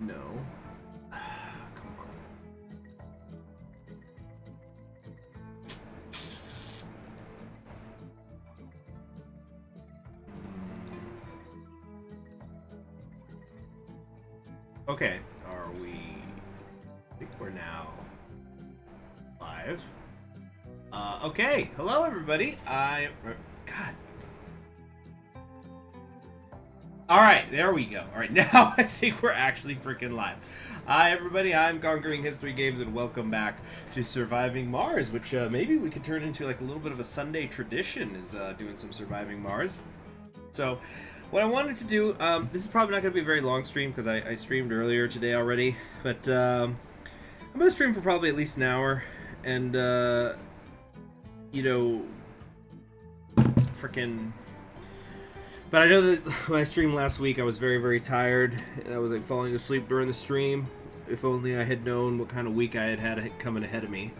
No. Come on. Okay, are we... I think we're now live. Okay, hello everybody. God. Alright, there we go. Alright, now I think we're actually freaking live. Hi everybody, I'm Conquering History Games and welcome back to Surviving Mars, which maybe we could turn into like a little bit of a Sunday tradition, is doing some Surviving Mars. So, what I wanted to do, this is probably not going to be a very long stream because I streamed earlier today already, but I'm going to stream for probably at least an hour, and, you know, freaking... But I know that when I streamed last week, I was very, very tired, and I was like falling asleep during the stream. If only I had known what kind of week I had coming ahead of me.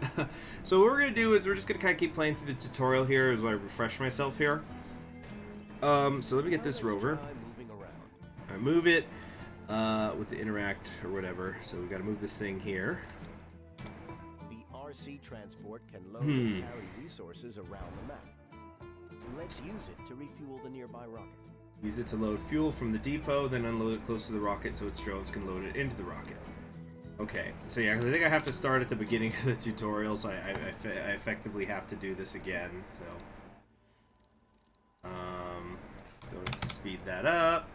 So what we're going to do is we're just going to kind of keep playing through the tutorial here as I refresh myself here. So let me get this rover. I move it with the interact or whatever. So we got to move this thing here. The RC transport can load and carry resources around the map. Let's use it to refuel the nearby rocket. Use it to load fuel from the depot, then unload it close to the rocket so its drones can load it into the rocket. Okay, so yeah, I think I have to start at the beginning of the tutorial, so I effectively have to do this again. So let's speed that up.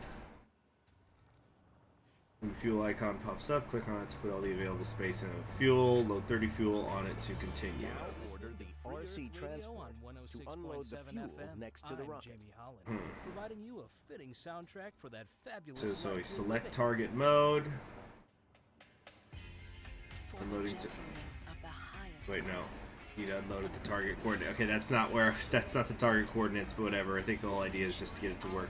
When the fuel icon pops up, click on it to put all the available space in fuel. Load 30 fuel on it to continue. Now order the RC transport to unload the fuel next to the rocket. Providing you a fitting soundtrack for that fabulous. So we select target mode. Unloading to. Wait, no. You unloaded the target coordinate. Okay, that's not the target coordinates, but whatever. I think the whole idea is just to get it to work.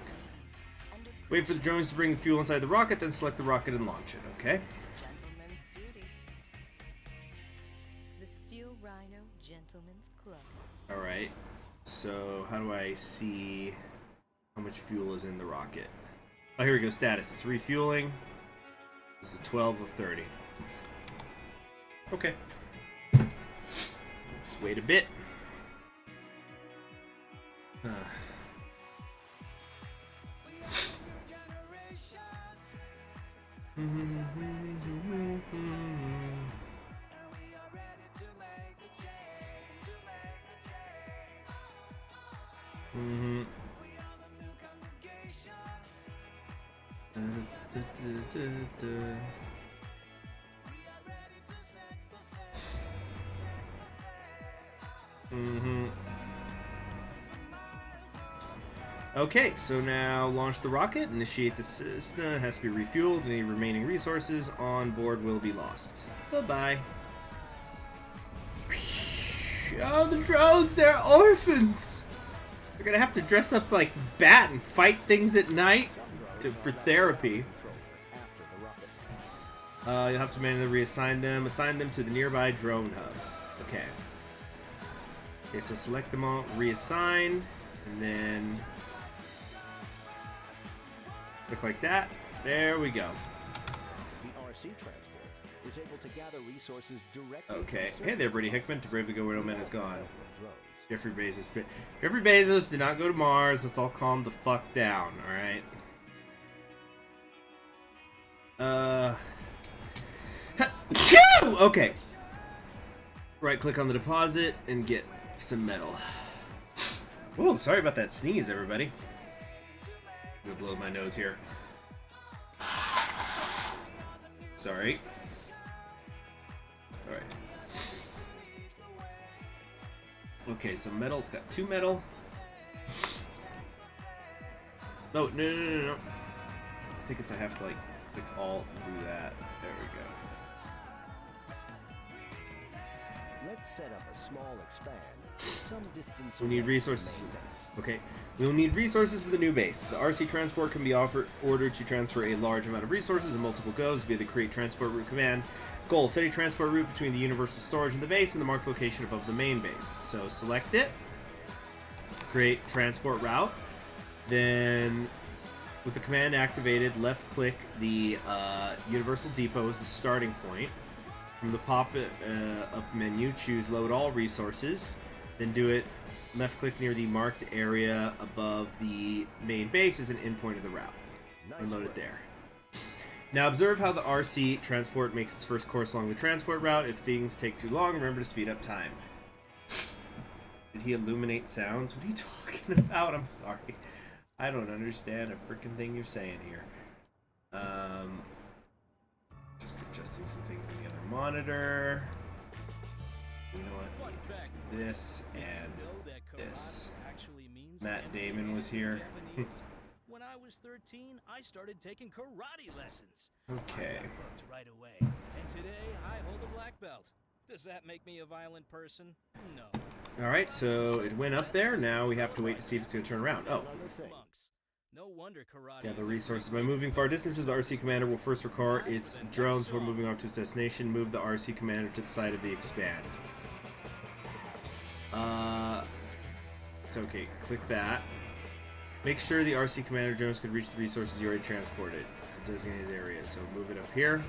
Wait for the drones to bring the fuel inside the rocket, then select the rocket and launch it. Okay. Gentleman's duty. The Steel Rhino Gentleman's Club. All right. So how do I see how much fuel is in the rocket? Oh, here we go. Status. It's refueling. This is 12 of 30. Okay. Just wait a bit. Okay, so now launch the rocket, initiate the system, it has to be refueled, any remaining resources on board will be lost. Bye-bye. Oh, the drones, they're orphans! They're gonna have to dress up like Bat and fight things at night for therapy. You'll have to manually reassign them. Assign them to the nearby drone hub. Okay. Okay, so select them all, reassign, and then click like that. There we go. The RC transport is able to gather resources directly. Okay. Hey there, Brittany Hickman. To bravely go where no man is gone. Jeffrey Bezos. Jeffrey Bezos did not go to Mars. Let's all calm the fuck down, alright? Okay. Right click on the deposit and get some metal. Whoa, sorry about that sneeze, everybody. I'm gonna blow my nose here. Sorry. Alright. Okay, so metal, it's got 2 metal. No. I think I have to like click Alt and do that. There we go. Let's set up a small expand some distance. We need resources. Okay, we will need resources for the new base. The RC transport can be ordered to transfer a large amount of resources in multiple goes via the Create Transport Route command. Goal: set a transport route between the universal storage and the base in the marked location above the main base. So select it, create transport route, then With the command activated, left-click the Universal Depot as the starting point. From the pop-up menu, choose Load All Resources. Then do it. Left-click near the marked area above the main base as an endpoint of the route. And load it there. Now observe how the RC transport makes its first course along the transport route. If things take too long, remember to speed up time. Did he illuminate sounds? What are you talking about? I'm sorry. I don't understand a freaking thing you're saying here. Just adjusting some things in the other monitor. You know what? This and this. Matt Damon was here. When I was 13, I started taking karate lessons. Okay. I hooked right away, and today I hold a black belt. Does that make me a violent person? No. Alright, so it went up there. Now we have to wait to see if it's going to turn around. Oh. Monks. No wonder karate. Gather resources. By moving far distances, the RC commander will first record its drones before moving on to its destination. Move the RC commander to the side of the expand. It's okay. Click that. Make sure the RC commander drones could reach the resources you already transported. It's a designated area, so move it up here.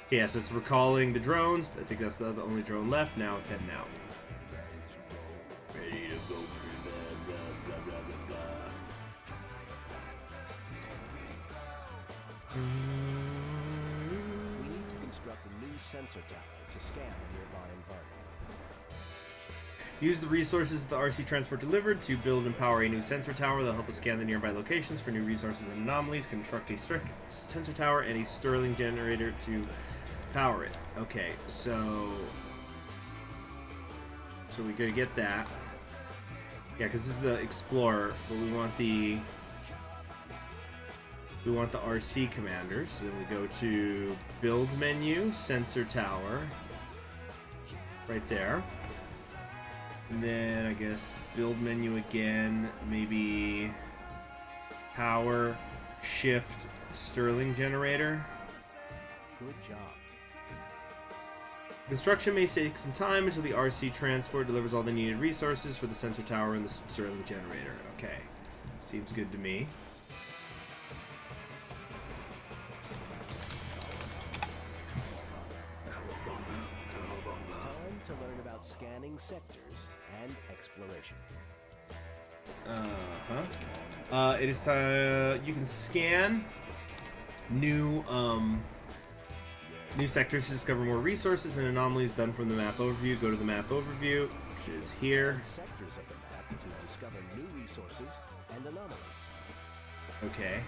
Yeah, so it's recalling the drones. I think that's the only drone left. Now it's heading out. Ready to go. Blah, blah, blah, We need to construct a new sensor tower to scan the nearby environment. Use the resources the RC transport delivered to build and power a new sensor tower that'll help us scan the nearby locations for new resources and anomalies. Construct a sensor tower and a Stirling generator to power it. Okay, so we gotta get that. Yeah, because this is the Explorer, but we want the RC commander. So then we go to Build menu, Sensor Tower, right there. And then I guess Build menu again, maybe Power, Shift, Stirling generator. Good job. Construction may take some time until the RC transport delivers all the needed resources for the sensor tower and the Stirling generator. Okay, seems good to me. It's time to learn about scanning sectors and exploration. It is time. You can scan new sectors to discover more resources and anomalies done from the map overview. Go to the map overview, which is here. Scan sectors of the map to discover new resources and anomalies. Okay.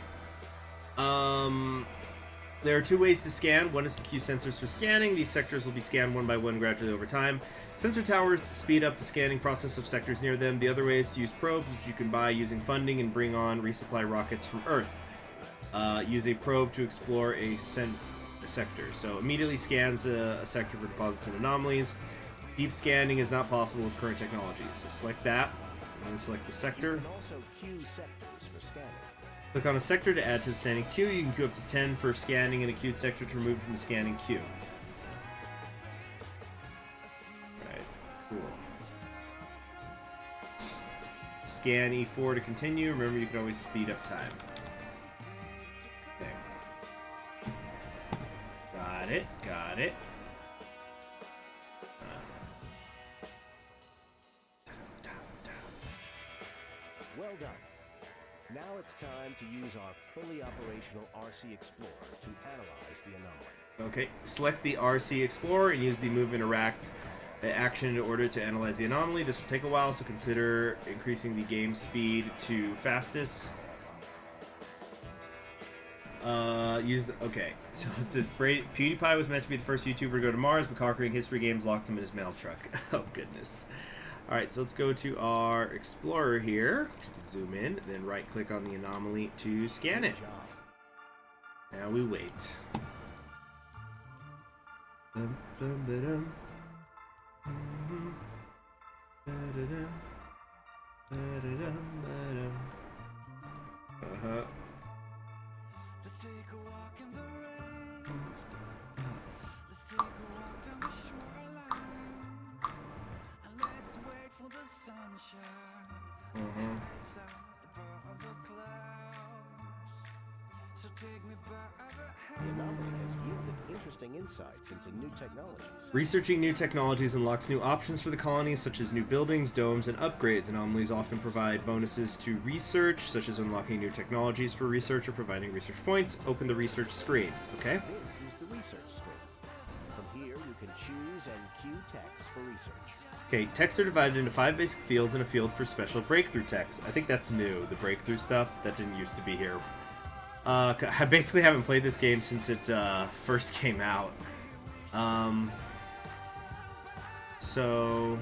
There are two ways to scan. One is to queue sensors for scanning. These sectors will be scanned one by one gradually over time. Sensor towers speed up the scanning process of sectors near them. The other way is to use probes, which you can buy using funding and bring on resupply rockets from Earth. Use a probe to explore a sector. So immediately scans a sector for deposits and anomalies. Deep scanning is not possible with current technology. So select that, and then select the sector. You can also queue sectors for scanning. Click on a sector to add to the scanning queue. You can queue up to 10 for scanning and a queued sector to remove from the scanning queue. Right, cool. Scan E4 to continue. Remember, you can always speed up time. Okay. Got it, got it. Well done. Now it's time to use our fully operational RC Explorer to analyze the anomaly. Okay, select the RC Explorer and use the Move Interact action in order to analyze the anomaly. This will take a while, so consider increasing the game speed to fastest. Okay, so it says PewDiePie was meant to be the first YouTuber to go to Mars, but Conquering History Games locked him in his mail truck. Oh, goodness. Alright, so let's go to our Explorer here. You can zoom in, then right-click on the anomaly to scan it. Now we wait. Bum, bum, ba-dum. Ba-da-dum. Ba-da-dum, ba-dum. Uh-huh. Let's take a walk in the rain. Let's take a walk down the shoreline. And let's wait for the sunshine. Mm-hmm. So take me by the The Anomaly has yielded interesting insights into new technologies. Researching new technologies unlocks new options for the colonies, such as new buildings, domes, and upgrades. Anomalies often provide bonuses to research, such as unlocking new technologies for research or providing research points. Open the research screen. Okay. This is the research screen. From here, you can choose and queue text for research. Okay, texts are divided into 5 basic fields and a field for special breakthrough text. I think that's new, the breakthrough stuff. That didn't used to be here. I basically haven't played this game since it first came out. So...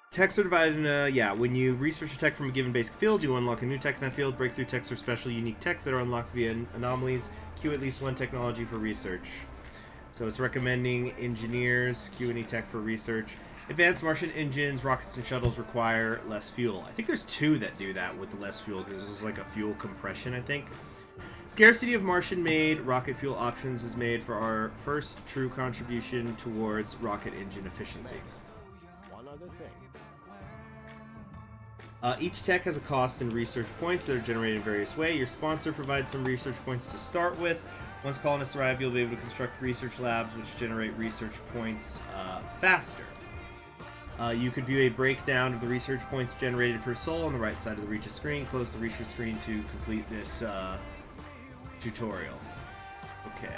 Texts are divided into, when you research a tech from a given basic field, you unlock a new tech in that field. Breakthrough texts are special, unique texts that are unlocked via anomalies. Queue at least one technology for research. So it's recommending engineers, queue any tech for research. Advanced Martian engines, rockets, and shuttles require less fuel. I think there's 2 that do that with the less fuel, because this is like a fuel compression, I think. Scarcity of Martian-made rocket fuel options is made for our first true contribution towards rocket engine efficiency. One other thing. Each tech has a cost in research points that are generated in various ways. Your sponsor provides some research points to start with. Once colonists arrive, you'll be able to construct research labs which generate research points faster. You could view a breakdown of the research points generated per soul on the right side of the research screen. Close the research screen to complete this tutorial. Okay.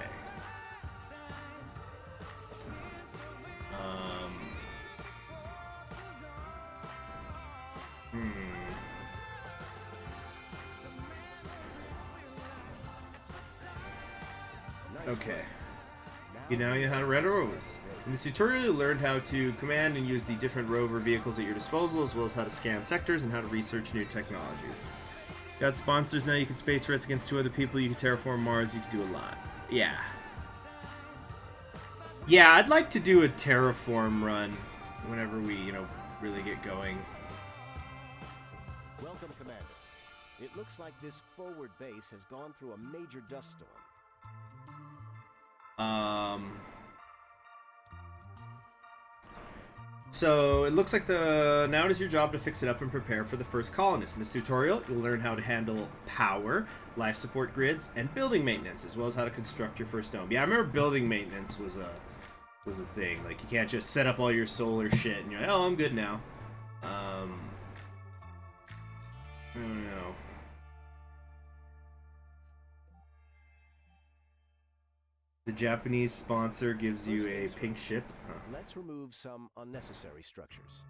Okay. You now know how to rent rovers. In this tutorial, you learned how to command and use the different rover vehicles at your disposal, as well as how to scan sectors and how to research new technologies. You got sponsors now. You can space race against 2 other people. You can terraform Mars. You can do a lot. Yeah. Yeah, I'd like to do a terraform run whenever we, really get going. Welcome, Commander. It looks like this forward base has gone through a major dust storm. So it looks like now it is your job to fix it up and prepare for the first colonists. In this tutorial, you'll learn how to handle power, life support grids, and building maintenance, as well as how to construct your first dome. Yeah, I remember building maintenance was a thing. Like, you can't just set up all your solar shit and you're like, oh, I'm good now. I don't know. The Japanese sponsor gives you a pink ship. Huh. Let's remove some unnecessary structures.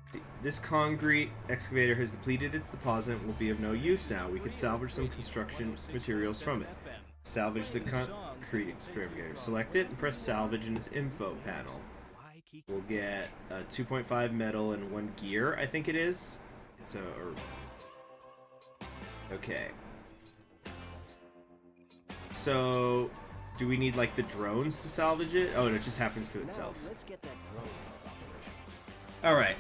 This concrete excavator has depleted its deposit and will be of no use now. We could salvage some construction materials from it. Salvage the concrete excavator. Select it and press salvage in its info panel. We'll get 2.5 metal and 1 gear, I think it is. It's a... Okay. So... do we need, like, the drones to salvage it? Oh, and it just happens to itself. Now, let's get that drone operational. Alright.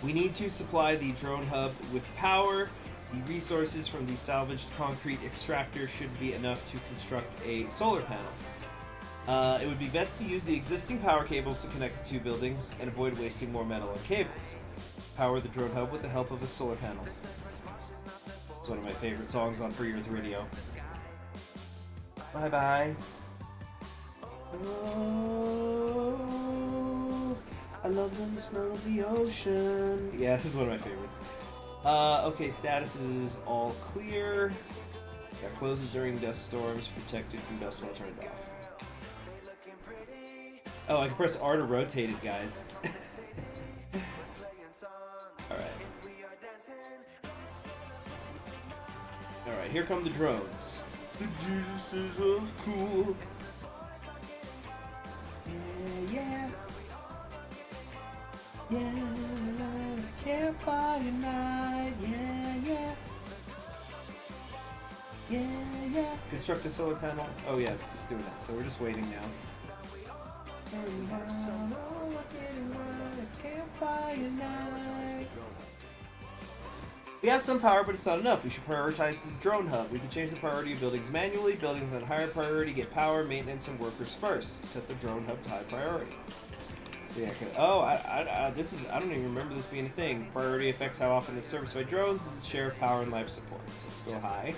We need to supply the drone hub with power. The resources from the salvaged concrete extractor should be enough to construct a solar panel. It would be best to use the existing power cables to connect the 2 buildings and avoid wasting more metal on cables. Power the drone hub with the help of a solar panel. It's one of my favorite songs on Free Earth Radio. Bye-bye. Oh, I love the smell of the ocean. Yeah, this is one of my favorites. Okay, status is all clear. That closes during dust storms, protected from dust while turned off. Oh, I can press R to rotate it, guys. Alright. Alright, here come the drones. The Jesuses are cool. Yeah, yeah. Yeah, campfire night. Yeah, yeah. Yeah, yeah. Construct a solar panel. Oh yeah, it's just doing that. So we're just waiting now. We have some power, but it's not enough. We should prioritize the drone hub. We can change the priority of buildings manually. Buildings on higher priority get power, maintenance, and workers first. Set the drone hub to high priority. So yeah, I don't even remember this being a thing. Priority affects how often it's serviced by drones and its share of power and life support. So let's go high.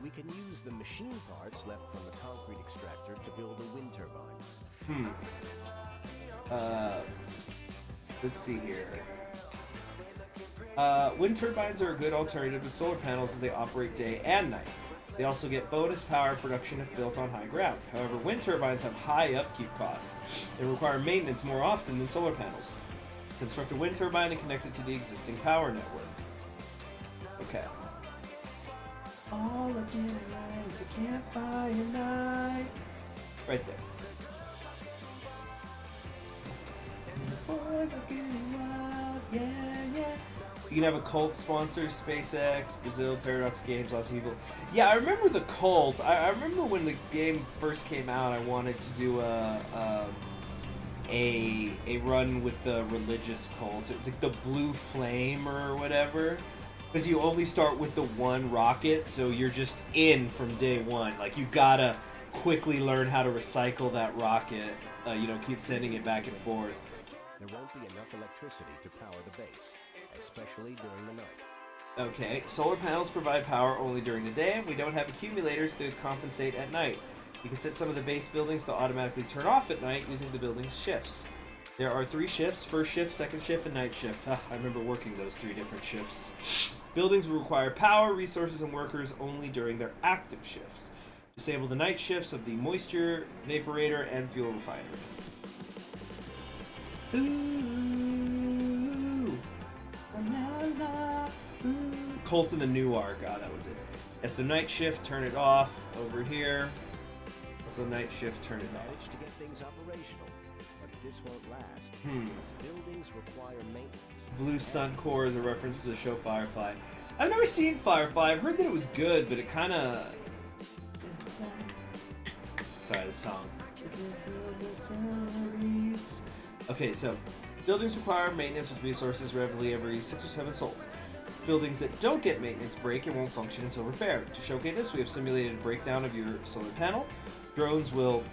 We can use the machine parts left from the concrete extractor to build a wind turbine. Let's see here. Wind turbines are a good alternative to solar panels as they operate day and night. They also get bonus power production if built on high ground. However, wind turbines have high upkeep costs. They require maintenance more often than solar panels. Construct a wind turbine and connect it to the existing power network. Okay. All again is a campfire night. Right there. And the boys are getting wild, yeah, yeah. You can have a cult sponsor, SpaceX, Brazil, Paradox Games, lots of people. Yeah, I remember the cult. I remember when the game first came out, I wanted to do a run with the religious cult. It's like the Blue Flame or whatever. Because you only start with the one rocket, so you're just in from day one. Like, you gotta quickly learn how to recycle that rocket. Keep sending it back and forth. There won't be enough electricity to power the base, especially during the night. Okay, solar panels provide power only during the day, and we don't have accumulators to compensate at night. You can set some of the base buildings to automatically turn off at night using the building's shifts. There are 3 shifts: first shift, second shift, and night shift. I remember working those 3 different shifts. Buildings will require power, resources, and workers only during their active shifts. Disable the night shifts of the moisture, vaporator, and fuel refiner. Ooh, la, la, ooh. Colts in the new arc. Ah, that was it. Yeah, so night shift, turn it off over here. Also night shift, turn it off. Managed to get things operational, but this won't last. As buildings require maintenance. Blue Sun Core is a reference to the show Firefly. I've never seen Firefly. I've heard that it was good, but it kind of... Sorry, the song. Okay, so buildings require maintenance with resources readily every 6 or 7 souls. Buildings that don't get maintenance break and won't function until repaired. To showcase this, we have simulated a breakdown of your solar panel. Drones will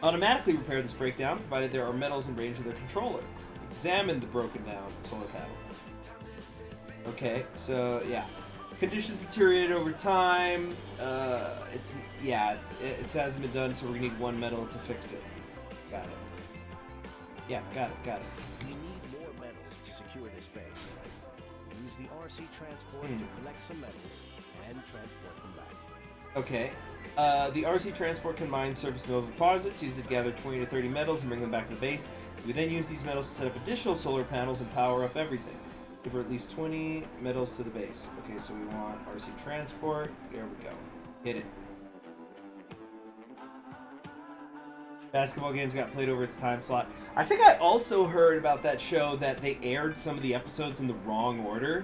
automatically repair this breakdown, provided there are metals in range of their controller. Examine the broken down solar panel. Okay, so yeah. Conditions deteriorate over time. It hasn't been done, so we're gonna need 1 metal to fix it. Got it. Yeah, got it. We need more metals to secure this base. Use the RC transport to collect some metals and transport them back. Okay. The RC transport can mine surface metal deposits, use it to gather 20 to 30 metals and bring them back to the base. We then use these metals to set up additional solar panels and power up everything. Give her at least 20 metals to the base. Okay, so we want RC transport. There we go. Hit it. Basketball games got played over its time slot. I think I also heard about that show that they aired some of the episodes in the wrong order.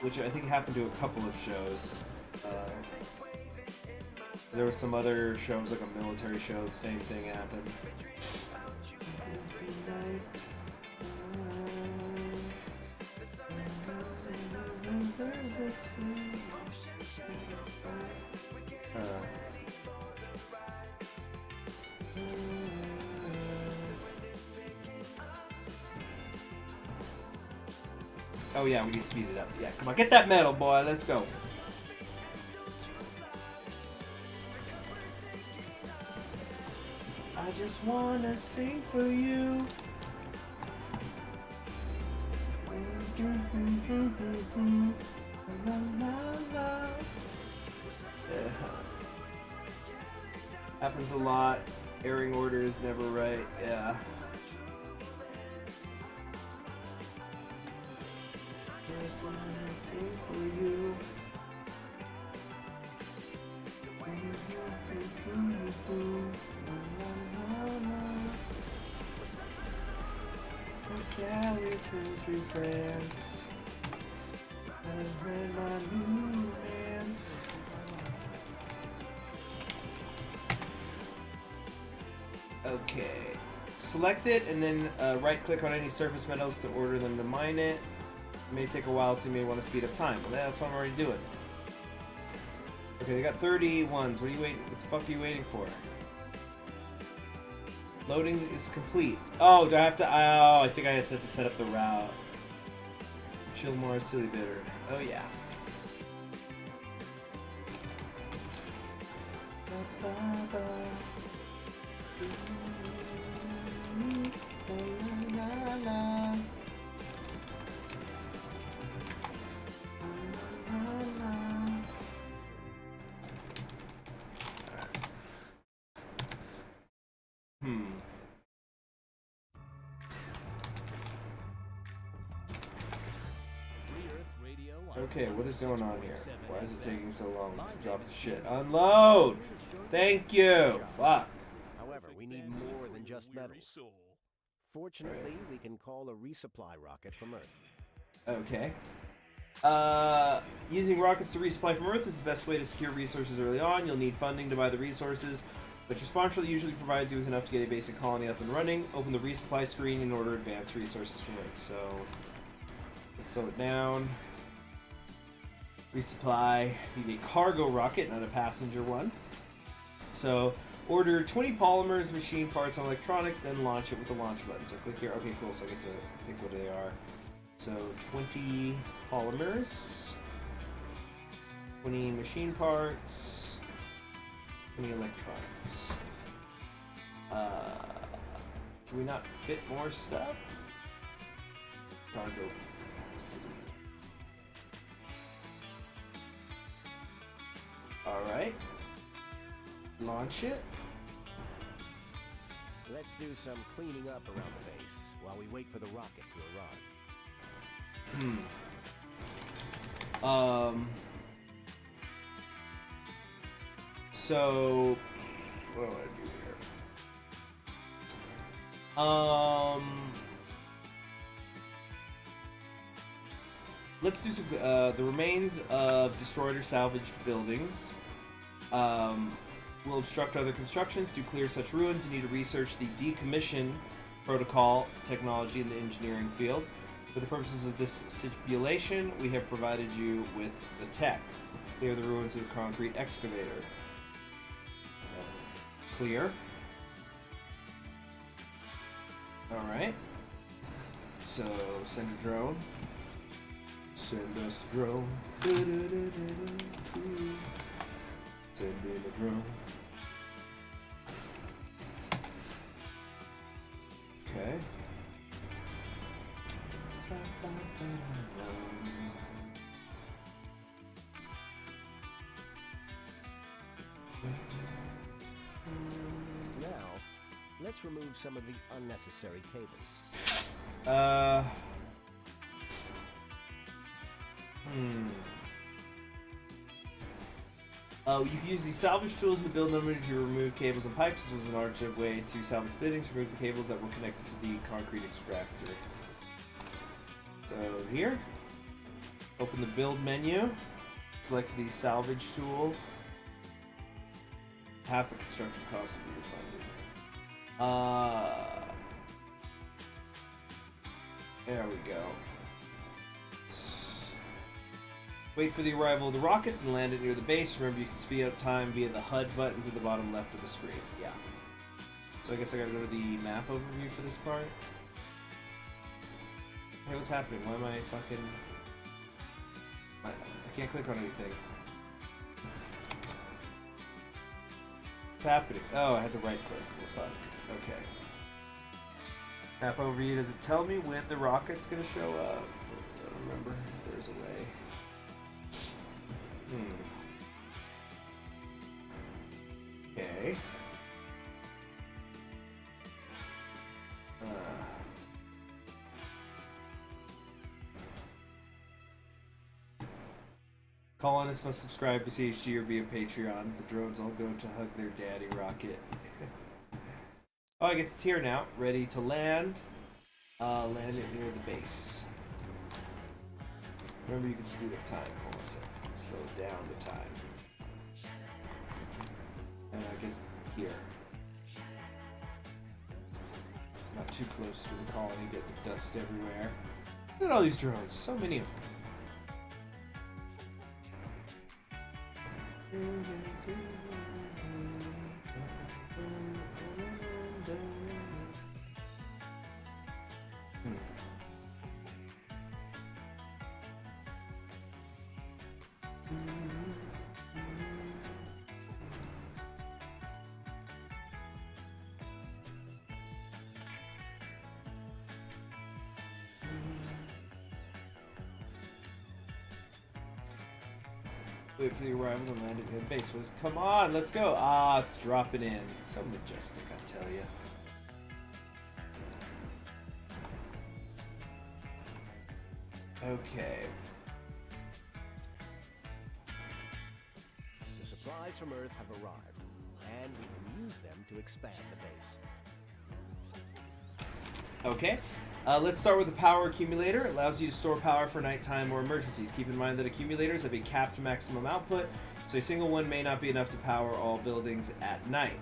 Which I think happened to a couple of shows. There were some other shows, like a military show, the same thing happened. Oh yeah, we need to speed it up. Yeah, come on, get that metal, boy. Let's go. I just wanna sing for you. Happens a lot. Airing order is never right. Yeah. Just wanna sing for you. Cali country France. I've read my new romance. Okay. Select it and then right click on any surface metals to order them to mine it. It may take a while, so you may want to speed up time. But that's what I'm already doing. Okay, they got 30 ones. What are you waiting? What the fuck are you waiting for? Loading is complete. Oh, do I have to? Oh, I think I just have to set up the route. Chill more, silly bitter. Oh yeah. Okay, what is going on here? Why is it taking so long to drop the shit? Unload! Thank you! Fuck. However, we need more than just metals. Fortunately, we can call a resupply rocket from Earth. Okay. Using rockets to resupply from Earth is the best way to secure resources early on. You'll need funding to buy the resources, but your sponsor usually provides you with enough to get a basic colony up and running. Open the resupply screen in order to advance resources from Earth. So, let's slow it down. Resupply. You need a cargo rocket, not a passenger one. So, order 20 polymers, machine parts, and electronics, then launch it with the launch button. So click here. Okay, cool. So I get to pick what they are. So 20 polymers, 20 machine parts, 20 electronics. Can we not fit more stuff? Cargo capacity. Alright. Launch it. Let's do some cleaning up around the base while we wait for the rocket to arrive. So, what do I do here? Let's do some, the remains of destroyed or salvaged buildings. Will obstruct other constructions. To clear such ruins, you need to research the decommission protocol technology in the engineering field. For the purposes of this stipulation, we have provided you with the tech. Clear the ruins of the concrete excavator. Clear. Alright. So, send a drone. Send us a drone. Send in a drone. Okay. Now, let's remove some of the unnecessary cables. Oh, you can use these salvage tools in the build number to remove cables and pipes. This was an alternative way to salvage buildings. Remove the cables that were connected to the concrete extractor. So here, open the build menu, select the salvage tool. Half the construction cost will be refunded. There we go. Wait for the arrival of the rocket and land it near the base. Remember, you can speed up time via the HUD buttons at the bottom left of the screen. Yeah. So I guess I gotta go to the map overview for this part. Hey, what's happening? Why am I fucking... I can't click on anything. What's happening? Oh, I had to right click. Well, fuck. Okay. Map overview, does it tell me when the rocket's gonna show up? I don't remember. There's a way. Okay. Colonists must subscribe to CHG or be a Patreon. The drones all go to hug their daddy rocket. Oh, I guess it's here now. Ready to land. Land it near the base. Remember, you can speed up time. Hold on a second. Slow down the time. And I guess here. Not too close to the colony, get the dust everywhere. Look at all these drones. So many of them. Wait for the arrival and landing near the base. Was come on, let's go. Ah, it's dropping in. It's so majestic, I tell you. Okay. The supplies from Earth have arrived, and we can use them to expand the base. Okay. Let's start with the power accumulator. It allows you to store power for nighttime or emergencies. Keep in mind that accumulators have a capped maximum output, so a single one may not be enough to power all buildings at night.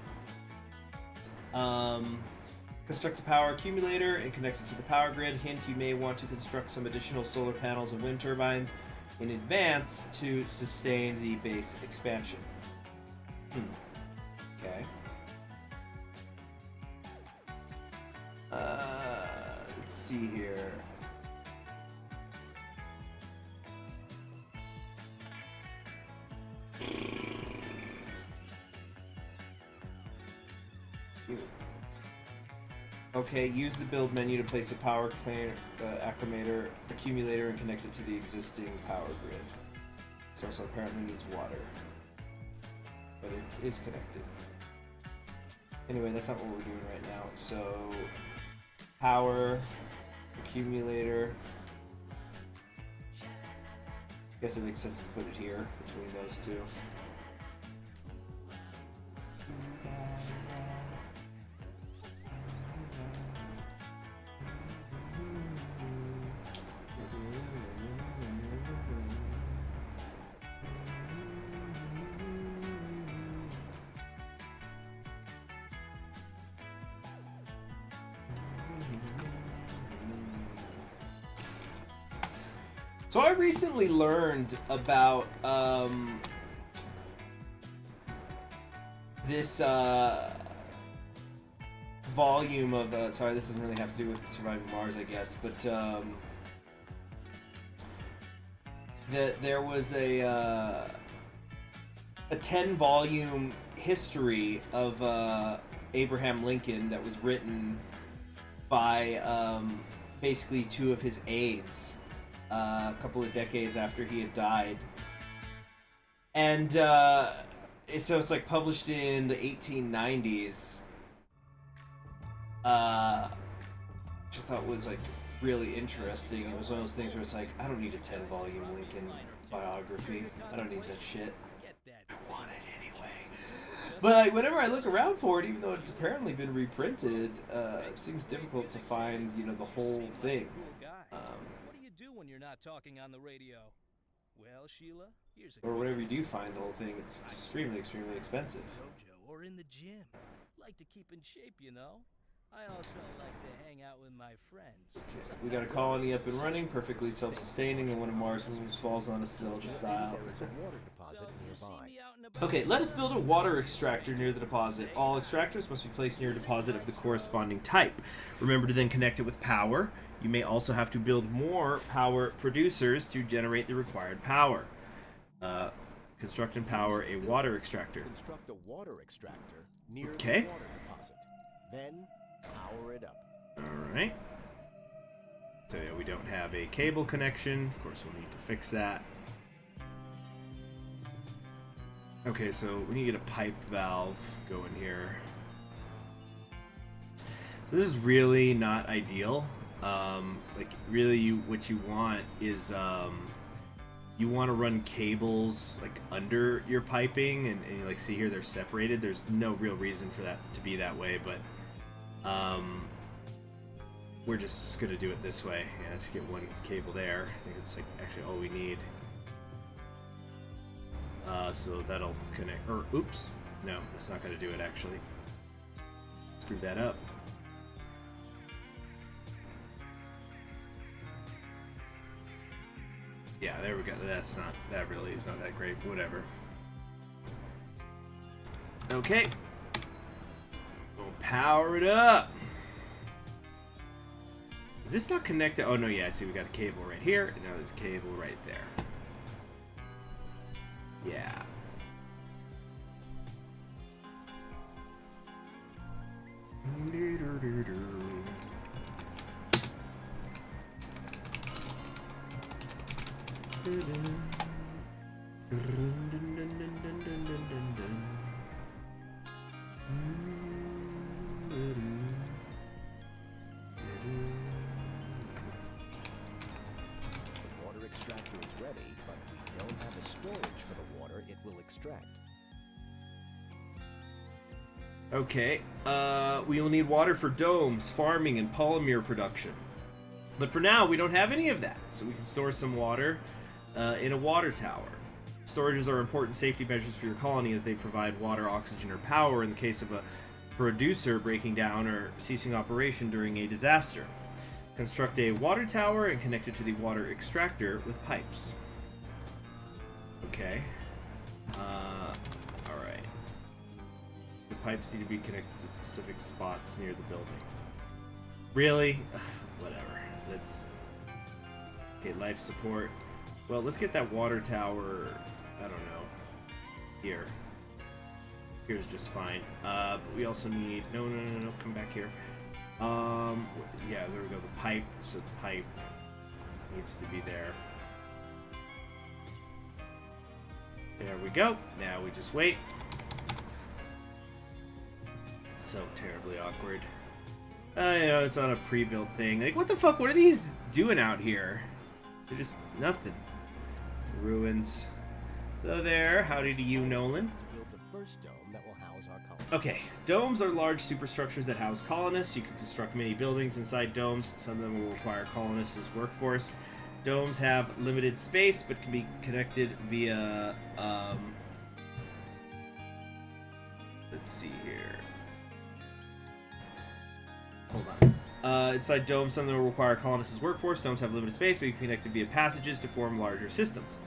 Construct a power accumulator and connect it to the power grid. Hint, you may want to construct some additional solar panels and wind turbines in advance to sustain the base expansion. Okay. Let's see here. Okay, use the build menu to place a power accumulator and connect it to the existing power grid. This also apparently needs water, but it is connected. Anyway, that's not what we're doing right now. So, power accumulator. Guess it makes sense to put it here between those two. So I recently learned about this volume of sorry, this doesn't really have to do with Surviving Mars, I guess, but that there was a 10-volume history of Abraham Lincoln that was written by basically two of his aides. A couple of decades after he had died, and so it's like published in the 1890s, which I thought was like really interesting. It was one of those things where it's like, I don't need a 10-volume Lincoln biography. I don't need that shit. I want it anyway. But like, whenever I look around for it, even though it's apparently been reprinted, it seems difficult to find, you know, the whole thing. When you're not talking on the radio. Well, Sheila, here's a Or whenever you do find the whole thing, it's extremely, extremely expensive. dojo or in the gym. Like to keep in shape, you know. I also like to hang out with my friends. Okay, we got a colony up and running, perfectly self-sustaining, and one of Mars' moons falls on a Sylge style. There is a water deposit nearby. Okay, let us build a water extractor near the deposit. All extractors must be placed near a deposit of the corresponding type. Remember to then connect it with power. You may also have to build more power producers to generate the required power. Construct and power a water extractor. Construct a water extractor near Okay. the water deposit. Then power it up. Alright. So yeah, we don't have a cable connection. Of course, we'll need to fix that. Okay, so we need to get a pipe valve going here. So this is really not ideal. Like really what you want is you want to run cables like under your piping, and you like see here they're separated. There's no real reason for that to be that way, but we're just gonna do it this way. Yeah, just get one cable there. I think it's like actually all we need. So that'll connect, or oops, no, that's not gonna do it actually. Screw that up. Yeah, there we go. That really is not that great. Whatever. Okay. We'll power it up. Is this not connected? Oh, no, yeah, I see we got a cable right here, and now there's a cable right there. Yeah. The water extractor is ready, but we don't have a storage for the water it will extract. Okay, we will need water for domes, farming, and polymer production. But for now, we don't have any of that, so we can store some water in a water tower. Storages are important safety measures for your colony as they provide water, oxygen, or power in the case of a producer breaking down or ceasing operation during a disaster. Construct a water tower and connect it to the water extractor with pipes. Okay. Alright. The pipes need to be connected to specific spots near the building. Really? Whatever. Let's... Okay, life support. Well, let's get that water tower, I don't know, here. Here's just fine. But we also need... No, come back here. Yeah, there we go, the pipe. So the pipe needs to be there. There we go. Now we just wait. So terribly awkward. You know, it's not a pre-built thing. Like, what the fuck? What are these doing out here? They're just nothing. It's ruins. Hello there. Howdy to you, Nolan. Build the first dome that will house our colony. Okay, domes are large superstructures that house colonists. You can construct many buildings inside domes. Some of them will require colonists as workforce. Domes have limited space, but can be connected via, let's see here. Hold on. Inside domes, some of them will require colonists as workforce. Domes have limited space, but can be connected via passages to form larger systems.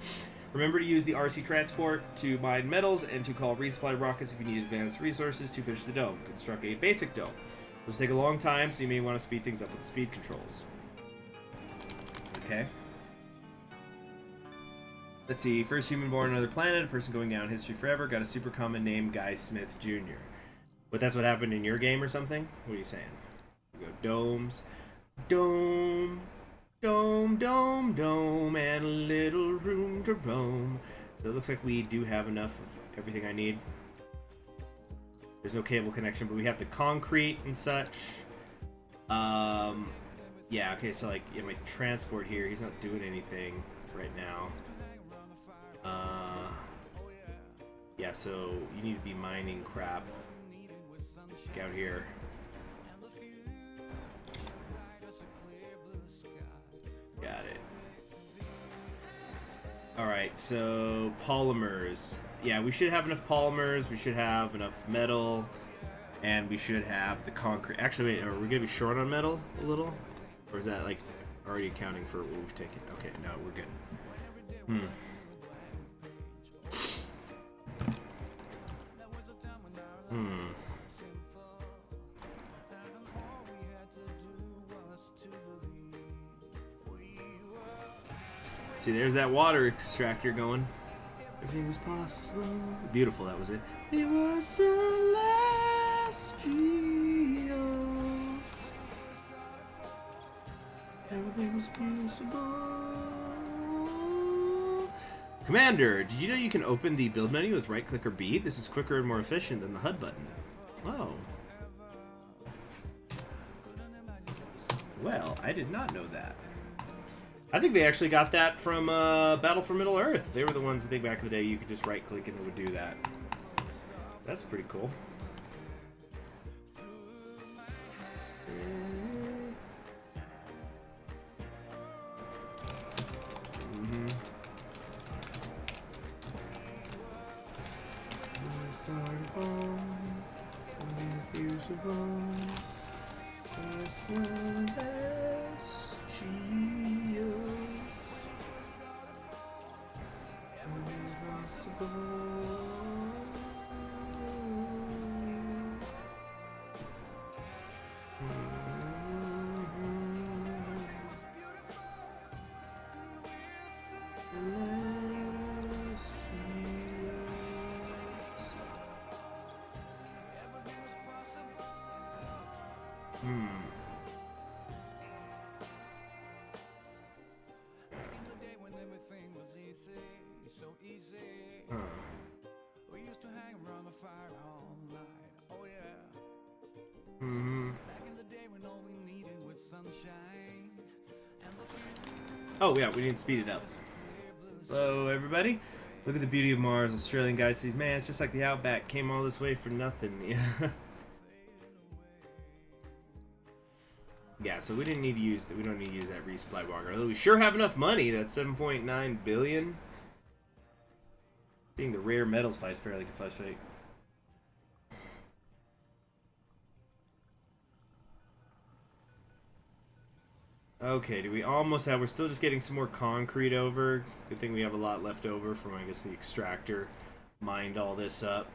Remember to use the RC transport to mine metals and to call resupply rockets if you need advanced resources to finish the dome. Construct a basic dome. It will take a long time, so you may want to speed things up with the speed controls. Okay. Let's see. First human born on another planet, a person going down in history forever, got a super common name, Guy Smith Jr. But that's what happened in your game or something? What are you saying? We go domes. Dome. Dome, dome, dome, and a little room to roam. So it looks like we do have enough of everything I need. There's no cable connection, but we have the concrete and such. Yeah, okay, so like, yeah, my transport here, he's not doing anything right now. Yeah, so you need to be mining crap. Get out here. Got it. Alright, so polymers. Yeah, we should have enough polymers, we should have enough metal, and we should have the concrete. Actually, wait, are we gonna be short on metal a little? Or is that like already accounting for what we've taken? Okay, no, we're good. See, there's that water extractor going. Everything was possible. Beautiful, that was it. We were celestials. Everything was possible. Commander, did you know you can open the build menu with right click or B? This is quicker and more efficient than the HUD button. Oh. Well, I did not know that. I think they actually got that from Battle for Middle-earth. They were the ones, I think, back in the day you could just right-click and it would do that. That's pretty cool. Back in the day when everything was easy, so easy. We used to hang around the fire all night. Oh yeah. Back in the day when all we needed was sunshine and the few Oh yeah, we didn't speed it up. Hello everybody. Look at the beauty of Mars. Australian guy says, man, it's just like the Outback. Came all this way for nothing. Yeah. Yeah, so we didn't need to use that. We don't need to use that resupply water. Although we sure have enough money. That's 7.9 billion. Seeing the rare metals price apparently can fluctuate. Okay, do we almost have... We're still just getting some more concrete over. Good thing we have a lot left over from, I guess, the extractor. Mined all this up.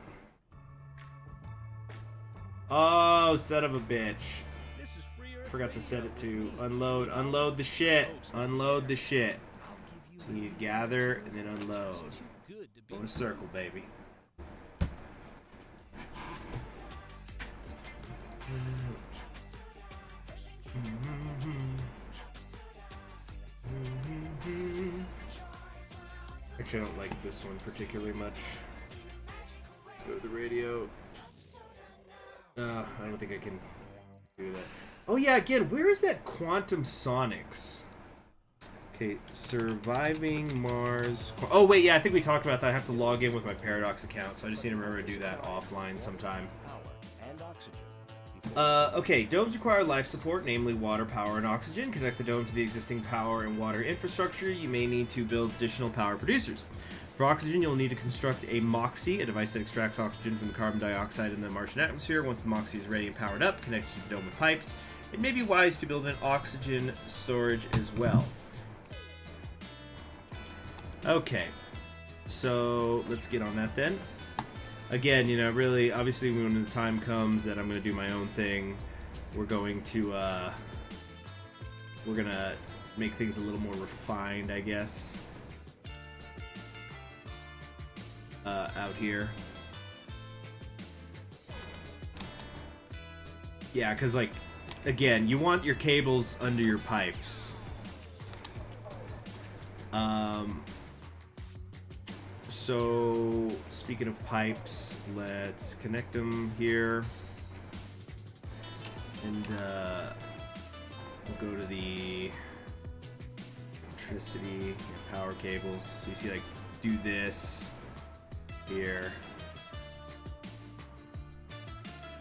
Oh, son of a bitch. This is free Earth Forgot to set radio. it to unload. Unload the shit. Unload the shit. I'll give you So you need to gather and then unload. too good to be Go in a circle, baby. Actually, I don't like this one particularly much. Let's go to the radio. I don't think I can do that. Oh yeah, again, where is that Quantum Sonics? Okay, surviving Mars. Oh wait, yeah, I think we talked about that. I have to log in with my Paradox account, so I just need to remember to do that offline sometime. Power and oxygen. Okay, domes require life support, namely water, power, and oxygen. Connect the dome to the existing power and water infrastructure. You may need to build additional power producers. For oxygen, you'll need to construct a MOXIE, a device that extracts oxygen from the carbon dioxide in the Martian atmosphere. Once the MOXIE is ready and powered up, connected to the dome with pipes. It may be wise to build an oxygen storage as well. Okay, so let's get on that then. Again, you know, really, obviously, when the time comes that I'm going to do my own thing, we're going to make things a little more refined, I guess. Out here. Yeah, because, like, again, you want your cables under your pipes. So, speaking of pipes, let's connect them here. And, we'll go to the electricity, power cables. So you see, like, do this here.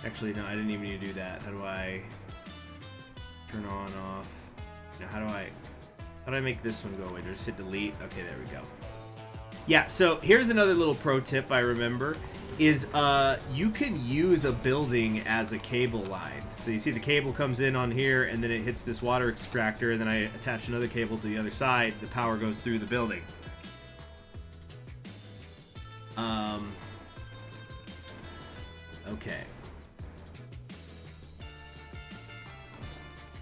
Actually, no, I didn't even need to do that. How do I turn on, off? Now, how do I make this one go away? Just hit delete. Okay, there we go. Yeah, so here's another little pro tip I remember is you can use a building as a cable line. So you see the cable comes in on here and then it hits this water extractor and then I attach another cable to the other side. The power goes through the building. Okay.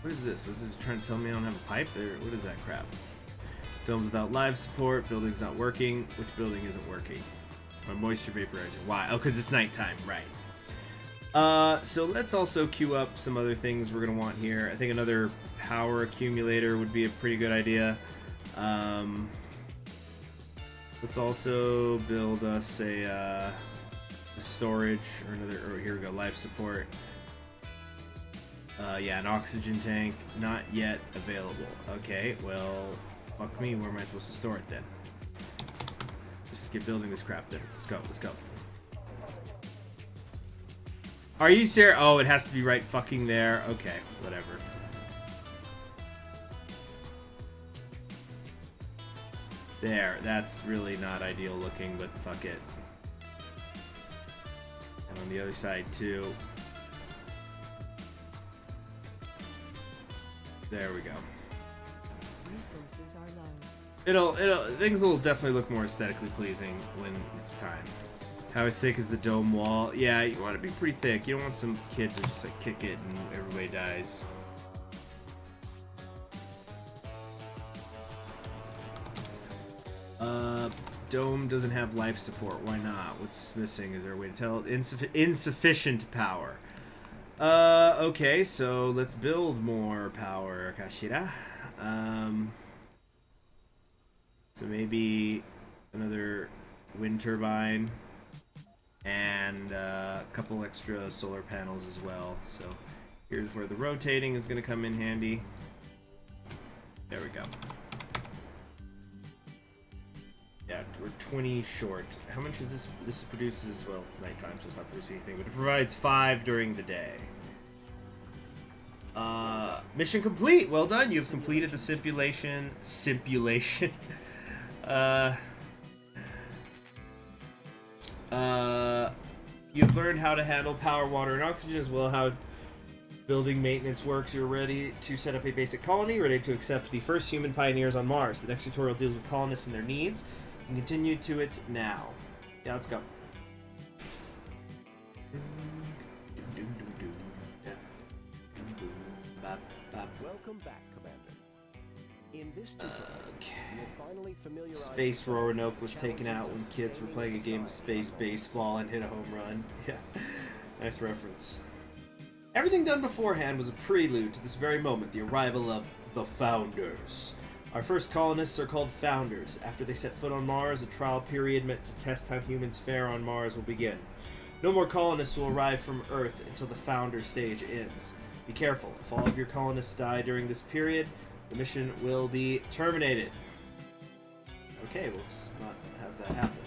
What is this? Is this trying to tell me I don't have a pipe there? What is that crap? Domes without live support. Building's not working. Which building isn't working? My moisture vaporizer. Why? Oh, because it's nighttime. Right. So let's also queue up some other things we're going to want here. I think another power accumulator would be a pretty good idea. Let's also build us a storage or another. Or here we go. Life support. Yeah, an oxygen tank. Not yet available. Okay, well, fuck me. Where am I supposed to store it then? Let's just get building this crap then. Let's go. Let's go. Are you serious? Oh, it has to be right fucking there. Okay, whatever. There. That's really not ideal looking, but fuck it. And on the other side, too. There we go. Resources are low. Things will definitely look more aesthetically pleasing when it's time. How thick is the dome wall? Yeah, you want it to be pretty thick. You don't want some kid to just like kick it and everybody dies. Dome doesn't have life support. Why not? What's missing? Is there a way to tell? Insufficient power. Okay, so let's build more power, Kashira. So maybe another wind turbine and a couple extra solar panels as well. So here's where the rotating is going to come in handy. There we go. Yeah, we're 20 short. How much is this? This produces, well, it's nighttime, so it's not producing anything, but it provides 5 during the day. Mission complete! Well done, you've completed the simulation. You've learned how to handle power, water, and oxygen, as well how building maintenance works. You're ready to set up a basic colony, ready to accept the first human pioneers on Mars. The next tutorial deals with colonists and their needs. And continue to it now. Yeah, let's go. Welcome back, Commander. In this tutorial, you'll finally familiarize Space Roanoke was taken out when kids were playing a game of space baseball and hit a home run. Yeah, nice reference. Everything done beforehand was a prelude to this very moment, the arrival of the Founders. Our first colonists are called Founders. After they set foot on Mars, a trial period meant to test how humans fare on Mars will begin. No more colonists will arrive from Earth until the Founder stage ends. Be careful. If all of your colonists die during this period, the mission will be terminated. Okay, well, let's not have that happen.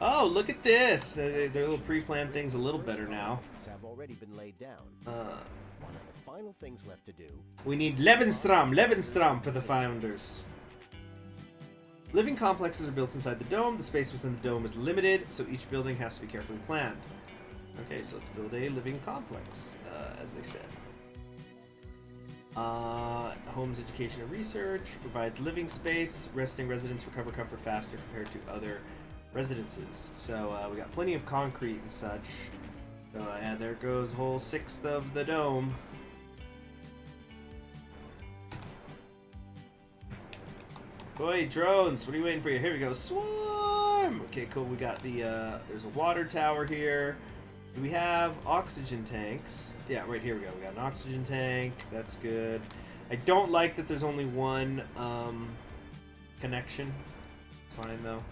Oh, look at this! Their little pre-planned thing's a little better now. have already been laid down. One of the final things left to do. We need Lebensraum for the Founders. Living complexes are built inside the dome. The space within the dome is limited, so each building has to be carefully planned. Okay, so let's build a living complex, as they said. Homes, education, and research provides living space. Resting residents recover comfort faster compared to other residences. So we got plenty of concrete and such. So yeah, there goes whole 1/6 of the dome. Boy, drones, what are you waiting for? Here we go. Swarm! Okay, cool. We got the, there's a water tower here. Do we have oxygen tanks? Yeah, right here we go. We got an oxygen tank. That's good. I don't like that there's only one, connection. Fine, though.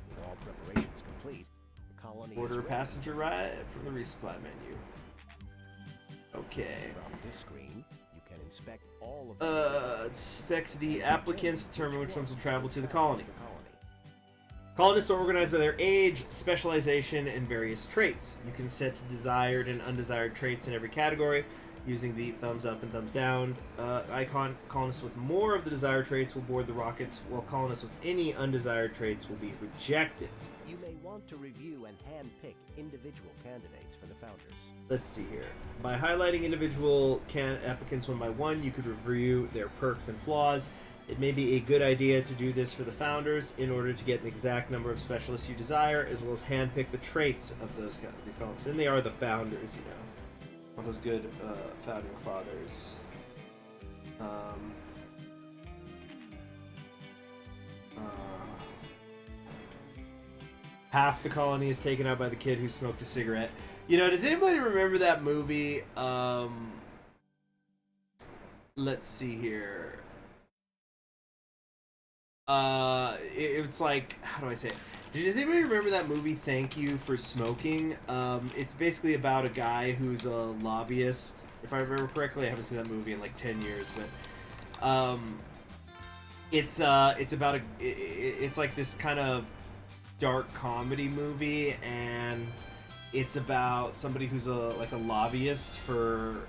With all preparations complete, the colony Order a is ready. passenger ride from the resupply menu. Okay. From this screen, you can inspect all of the Inspect the applicants, determine which ones will travel to the colony. Colonists are organized by their age, specialization, and various traits. You can set desired and undesired traits in every category using the thumbs up and thumbs down icon. Colonists with more of the desired traits will board the rockets, while colonists with any undesired traits will be rejected. You may want to review and handpick individual candidates for the Founders. Let's see here. By highlighting individual applicants one by one, you could review their perks and flaws. It may be a good idea to do this for the Founders in order to get an exact number of specialists you desire, as well as handpick the traits of these colonists. And they are the Founders, you know. All those good founding fathers. Half the colony is taken out by the kid who smoked a cigarette. You know, does anybody remember that movie? Let's see here. It's like, how do I say it? Does anybody remember that movie, Thank You for Smoking? It's basically about a guy who's a lobbyist. If I remember correctly, I haven't seen that movie in like 10 years, but it's about it's like this kind of dark comedy movie, and it's about somebody who's a lobbyist for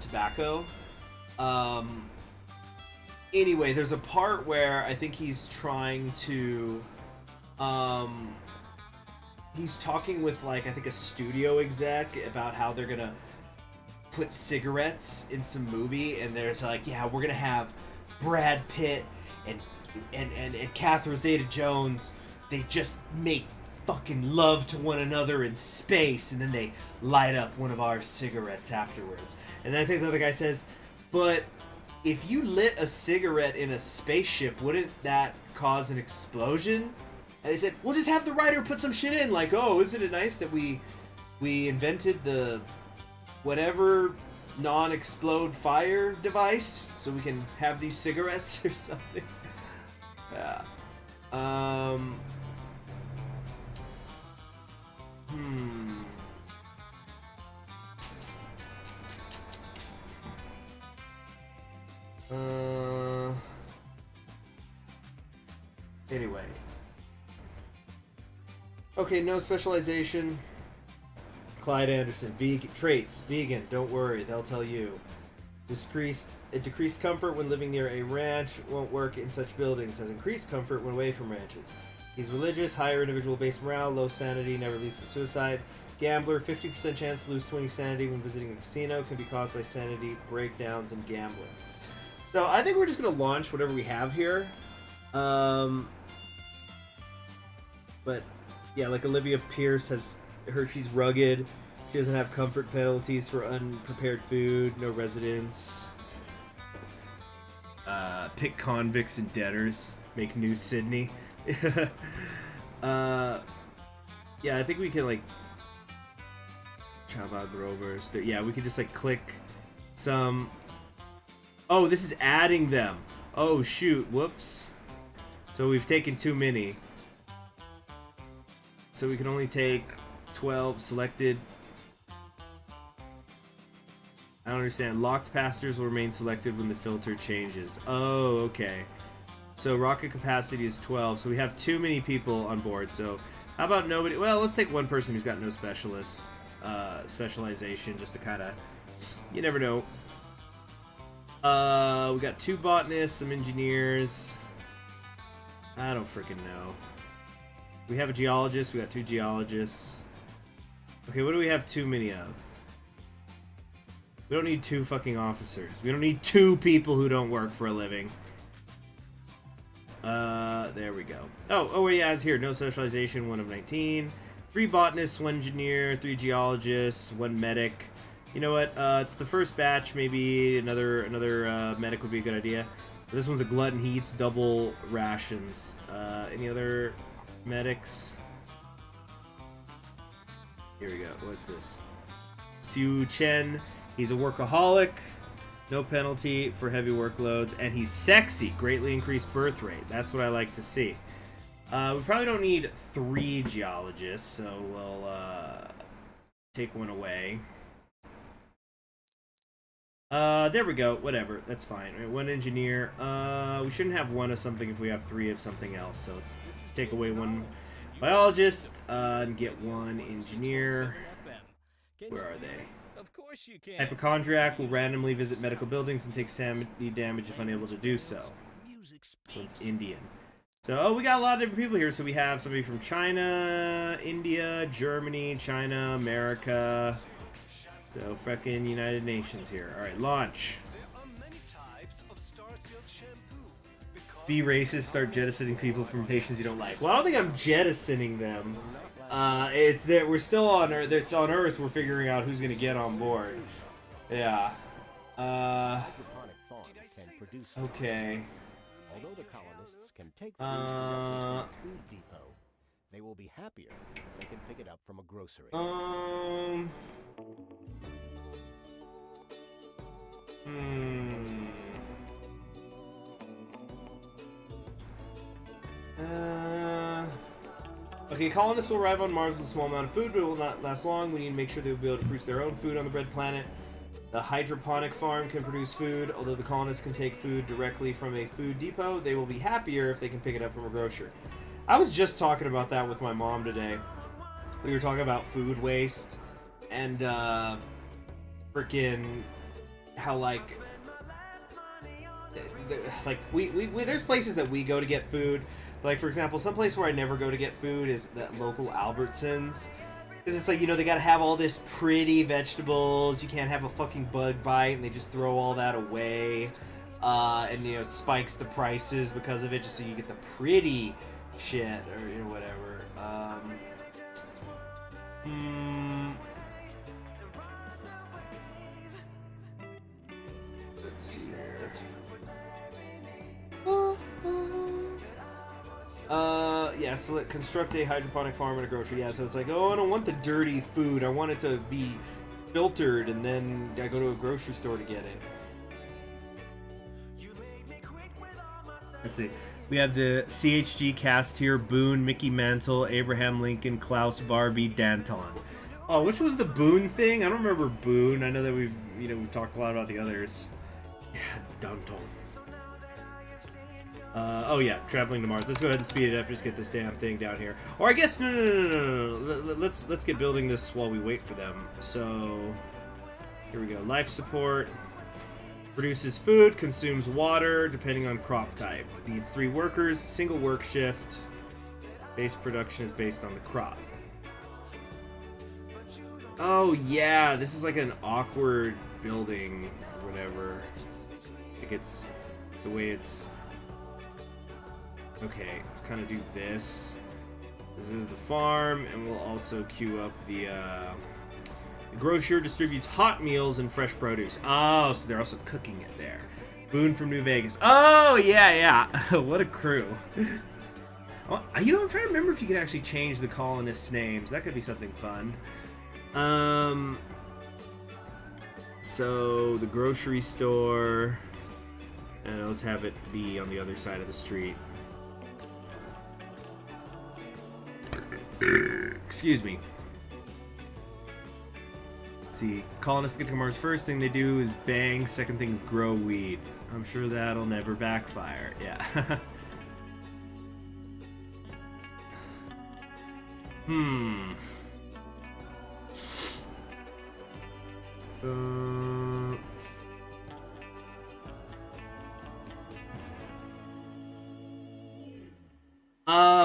tobacco. Anyway, there's a part where I think he's trying to, he's talking with I think a studio exec about how they're gonna put cigarettes in some movie, and there's like, yeah, we're gonna have Brad Pitt and Catherine Zeta-Jones, they just make fucking love to one another in space, and then they light up one of our cigarettes afterwards. And then I think the other guy says, but if you lit a cigarette in a spaceship, wouldn't that cause an explosion? And they said, we'll just have the writer put some shit in, like, oh, isn't it nice that we invented the whatever non-explode fire device so we can have these cigarettes or something. Yeah. Anyway. Okay, no specialization. Clyde Anderson, vegan traits, vegan. Don't worry, they'll tell you. Decreased comfort when living near a ranch, won't work in such buildings. Has increased comfort when away from ranches. He's religious, higher individual-based morale, low sanity, never leads to suicide. Gambler, 50% chance to lose 20 sanity when visiting a casino, can be caused by sanity breakdowns and gambling. So I think we're just gonna launch whatever we have here. But yeah, like Olivia Pierce has she's rugged. She doesn't have comfort penalties for unprepared food, no residence. Pick convicts and debtors. Make New Sydney. Yeah, I think we can like Chabad Rovers. Yeah, we could just like click some. Oh, this is adding them. Oh shoot, whoops. So we've taken too many. So we can only take 12 selected. I don't understand. Locked passengers will remain selected when the filter changes. Oh, okay. So rocket capacity is 12. So we have too many people on board. So how about nobody? Well, let's take one person who's got no specialization, just to kind of, you never know. We got 2 botanists, some engineers. I don't freaking know. We have a geologist. We got 2 geologists. Okay, what do we have too many of? We don't need 2 fucking officers. We don't need 2 people who don't work for a living. There we go. Oh, yeah, it's here. No specialization, 1 of 19. 3 botanists, 1 engineer, 3 geologists, 1 medic. You know what? It's the first batch. Maybe another medic would be a good idea. But this one's a glutton. He eats double rations. Any other medics? Here we go. What's this? Siu Chen. He's a workaholic. No penalty for heavy workloads. And he's sexy. Greatly increased birth rate. That's what I like to see. We probably don't need 3 geologists, so we'll take 1 away. There we go. Whatever. That's fine. Right, 1 engineer. We shouldn't have 1 of something if we have 3 of something else. So let's take away 1 biologist and get 1 engineer. Where are they? Of course you can. Hypochondriac will randomly visit medical buildings and take sanity damage if unable to do so. So it's Indian. So, we got a lot of different people here. So we have somebody from China, India, Germany, China, America. So, fucking United Nations here. Alright, launch. Be racist, start jettisoning people from nations you don't like. Well, I don't think I'm jettisoning them. It's that we're still on Earth. It's on Earth. We're figuring out who's gonna get on board. Yeah. Okay. Although the colonists can take food to the food depot, they will be happier if they can pick it up from a grocery. Okay, colonists will arrive on Mars with a small amount of food, but it will not last long. We need to make sure they will be able to produce their own food on the red planet. The hydroponic farm can produce food. Although the colonists can take food directly from a food depot, they will be happier if they can pick it up from a grocer. I was just talking about that with my mom today. We were talking about food waste and freaking how like we there's places that we go to get food. Like, for example, some place where I never go to get food is that local Albertsons. Because it's like, you know, they gotta have all this pretty vegetables. You can't have a fucking bug bite, and they just throw all that away. and it spikes the prices because of it, just so you get the pretty shit or whatever. Let's see here. Yeah, so construct a hydroponic farm and a grocery. Yeah, so it's like, oh, I don't want the dirty food. I want it to be filtered, and then I go to a grocery store to get it. Let's see. We have the CHG cast here: Boone, Mickey Mantle, Abraham Lincoln, Klaus Barbie, Danton. Oh, which was the Boone thing? I don't remember Boone. I know that we've talked a lot about the others. Yeah, Danton. Oh yeah, traveling to Mars. Let's go ahead and speed it up. Just get this damn thing down here. Or I guess no. Let's get building this while we wait for them. So here we go. Life support. Produces food, consumes water, depending on crop type. Needs 3 workers, single work shift. Base production is based on the crop. Oh yeah, this is like an awkward building or whatever. Like it's the way it's. Okay, let's kind of do this. This is the farm, and we'll also queue up the grocer distributes hot meals and fresh produce. Oh, so they're also cooking it there. Boone from New Vegas. Oh, yeah. What a crew. Well, I'm trying to remember if you can actually change the colonists' names. That could be something fun. So, the grocery store. And let's have it be on the other side of the street. Excuse me. Let's see. Colonists get to Mars. First thing they do is bang. Second thing is grow weed. I'm sure that'll never backfire. Yeah.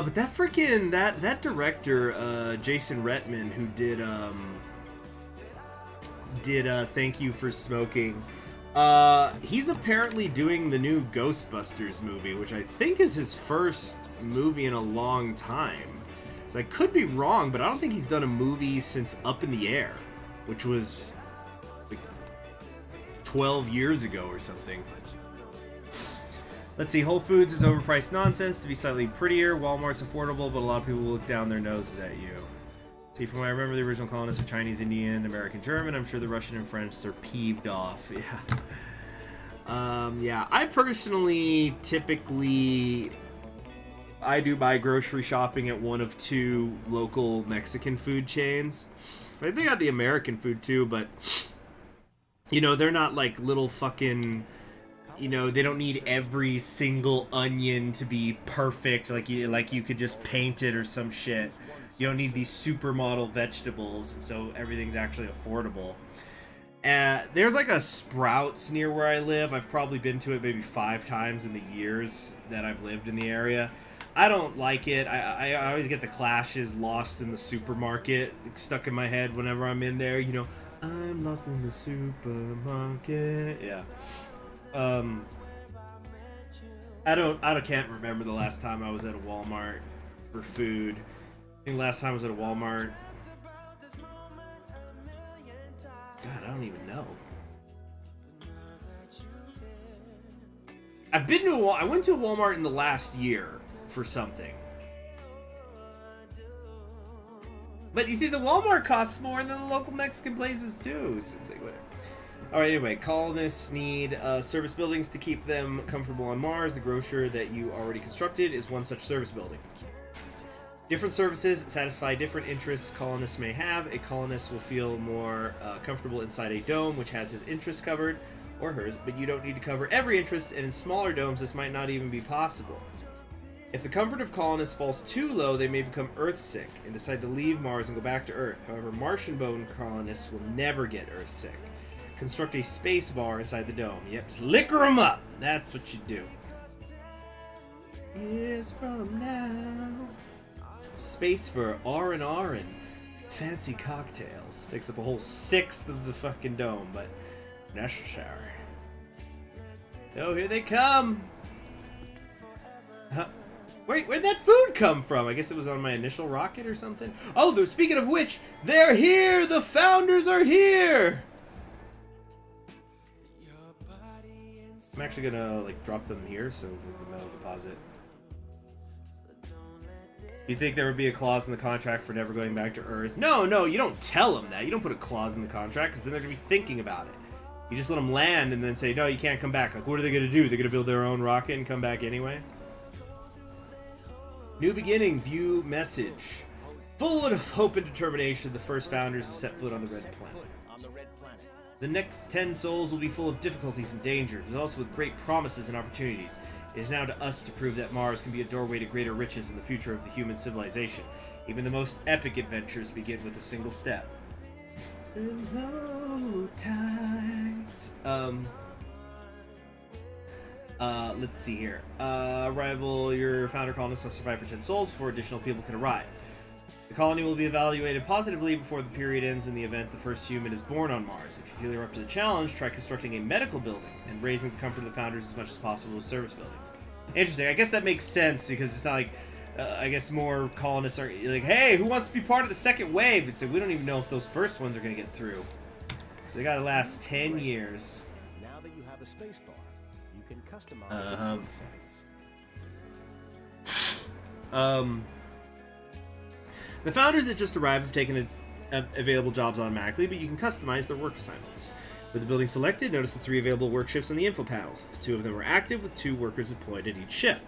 But that freaking that director, Jason Reitman, who did Thank You for Smoking, he's apparently doing the new Ghostbusters movie, which I think is his first movie in a long time. So I could be wrong, but I don't think he's done a movie since Up in the Air, which was like 12 years ago or something. Let's see, Whole Foods is overpriced nonsense to be slightly prettier. Walmart's affordable, but a lot of people look down their noses at you. See, from what I remember, the original colonists are Chinese, Indian, American, German. I'm sure the Russian and French are peeved off. Yeah. Yeah, I personally typically I do buy grocery shopping at one of 2 local Mexican food chains. I think they got the American food too, but they're not like little fucking. They don't need every single onion to be perfect, like you could just paint it or some shit. You don't need these supermodel vegetables, so everything's actually affordable. There's like a Sprouts near where I live. I've probably been to it maybe 5 times in the years that I've lived in the area. I don't like it. I always get the clashes Lost in the Supermarket stuck in my head whenever I'm in there. I'm lost in the supermarket. Yeah. I can't remember the last time I was at a Walmart for food. I think last time I was at a Walmart. God, I don't even know. I went to a Walmart in the last year for something. But you see, the Walmart costs more than the local Mexican places too. So it's like whatever. Alright, anyway, colonists need service buildings to keep them comfortable on Mars. The grocer that you already constructed is one such service building. Different services satisfy different interests colonists may have. A colonist will feel more comfortable inside a dome, which has his interests covered, or hers, but you don't need to cover every interest, and in smaller domes this might not even be possible. If the comfort of colonists falls too low, they may become Earth-sick and decide to leave Mars and go back to Earth. However, Martian-bone colonists will never get Earth-sick. Construct a space bar inside the dome. Yep, just liquor them up. That's what you do. Years from now. Space for R&R and fancy cocktails. Takes up a whole 1/6 of the fucking dome, but necessary. Oh, here they come. Where'd that food come from? I guess it was on my initial rocket or something. Oh, speaking of which, they're here! The founders are here! I'm actually gonna, like, drop them here, so with the metal deposit. You think there would be a clause in the contract for never going back to Earth? No, you don't tell them that. You don't put a clause in the contract, because then they're gonna be thinking about it. You just let them land and then say, no, you can't come back. Like, what are they gonna do? They're gonna build their own rocket and come back anyway? New beginning, view message. Full of hope and determination, the first founders have set foot on the Red Planet. The next 10 souls will be full of difficulties and danger, but also with great promises and opportunities. It is now to us to prove that Mars can be a doorway to greater riches in the future of the human civilization. Even the most epic adventures begin with a single step. Hello, tight. Let's see here. Arrival, your founder colonists must survive for 10 souls before additional people can arrive. The colony will be evaluated positively before the period ends in the event the first human is born on Mars. If you feel you're up to the challenge, try constructing a medical building and raising the comfort of the founders as much as possible with service buildings. Interesting. I guess that makes sense because it's not like, I guess more colonists are like, hey, who wants to be part of the second wave? It's like, we don't even know if those first ones are going to get through. So they got to last 10 years. Now that you have a space bar, you can customize settings. The founders that just arrived have taken available jobs automatically, but you can customize their work assignments. With the building selected, notice the 3 available work shifts on the info panel. 2 of them are active, with 2 workers deployed at each shift.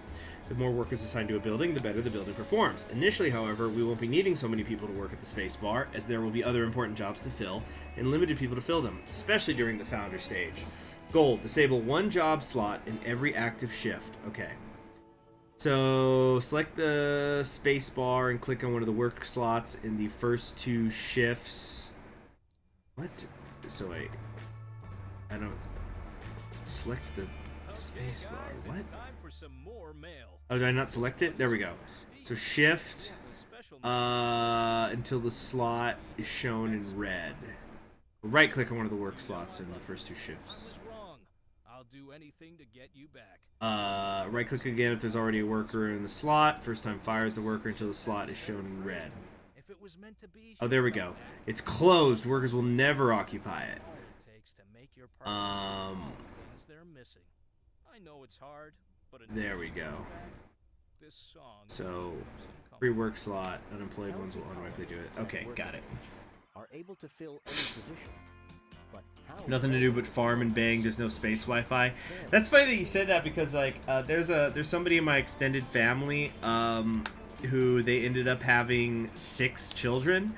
The more workers assigned to a building, the better the building performs. Initially, however, we won't be needing so many people to work at the space bar, as there will be other important jobs to fill, and limited people to fill them, especially during the founder stage. Goal, disable 1 job slot in every active shift. Okay. So, select the space bar and click on one of the work slots in the first 2 shifts. What? So, wait. I don't... Select the space bar. What? Oh, did I not select it? There we go. So, shift until the slot is shown in red. Right click on one of the work slots in the first 2 shifts. I'll do anything to get you back. Right click again if there's already a worker in the slot. First time fires the worker until the slot is shown in red. If it was meant to be, oh, there we go. It's closed. Workers will never occupy it. I know it's hard, but there we go. So, free work slot, unemployed ones will automatically do it. Okay, got it. Are able to fill any position. But how nothing to do but farm and bang. There's no space Wi-Fi. That's funny that you said that because like there's somebody in my extended family who they ended up having 6 children,